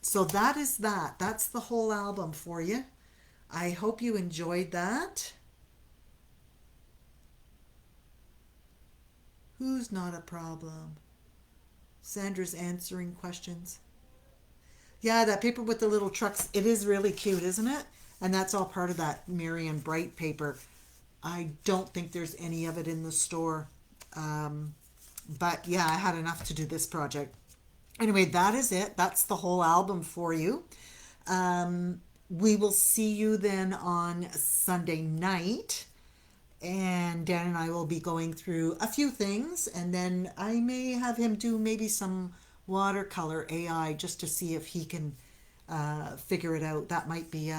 A: So that is that. That's the whole album for you. I hope you enjoyed that. Who's not a problem? Sandra's answering questions. Yeah, that paper with the little trucks, it is really cute, isn't it? And that's all part of that Marion Bright paper. I don't think there's any of it in the store. But yeah, I had enough to do this project. Anyway, that is it. That's the whole album for you. We will see you then on Sunday night. And Dan and I will be going through a few things, and then I may have him do maybe some watercolor AI just to see if he can figure it out. That might be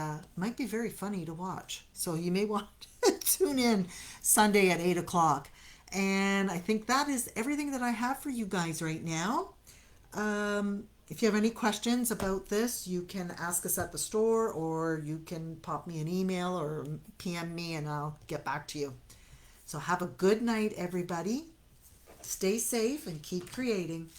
A: very funny to watch. So you may want to tune in Sunday at 8 o'clock. And I think that is everything that I have for you guys right now. If you have any questions about this, you can ask us at the store, or you can pop me an email or PM me and I'll get back to you. So have a good night, everybody. Stay safe and keep creating.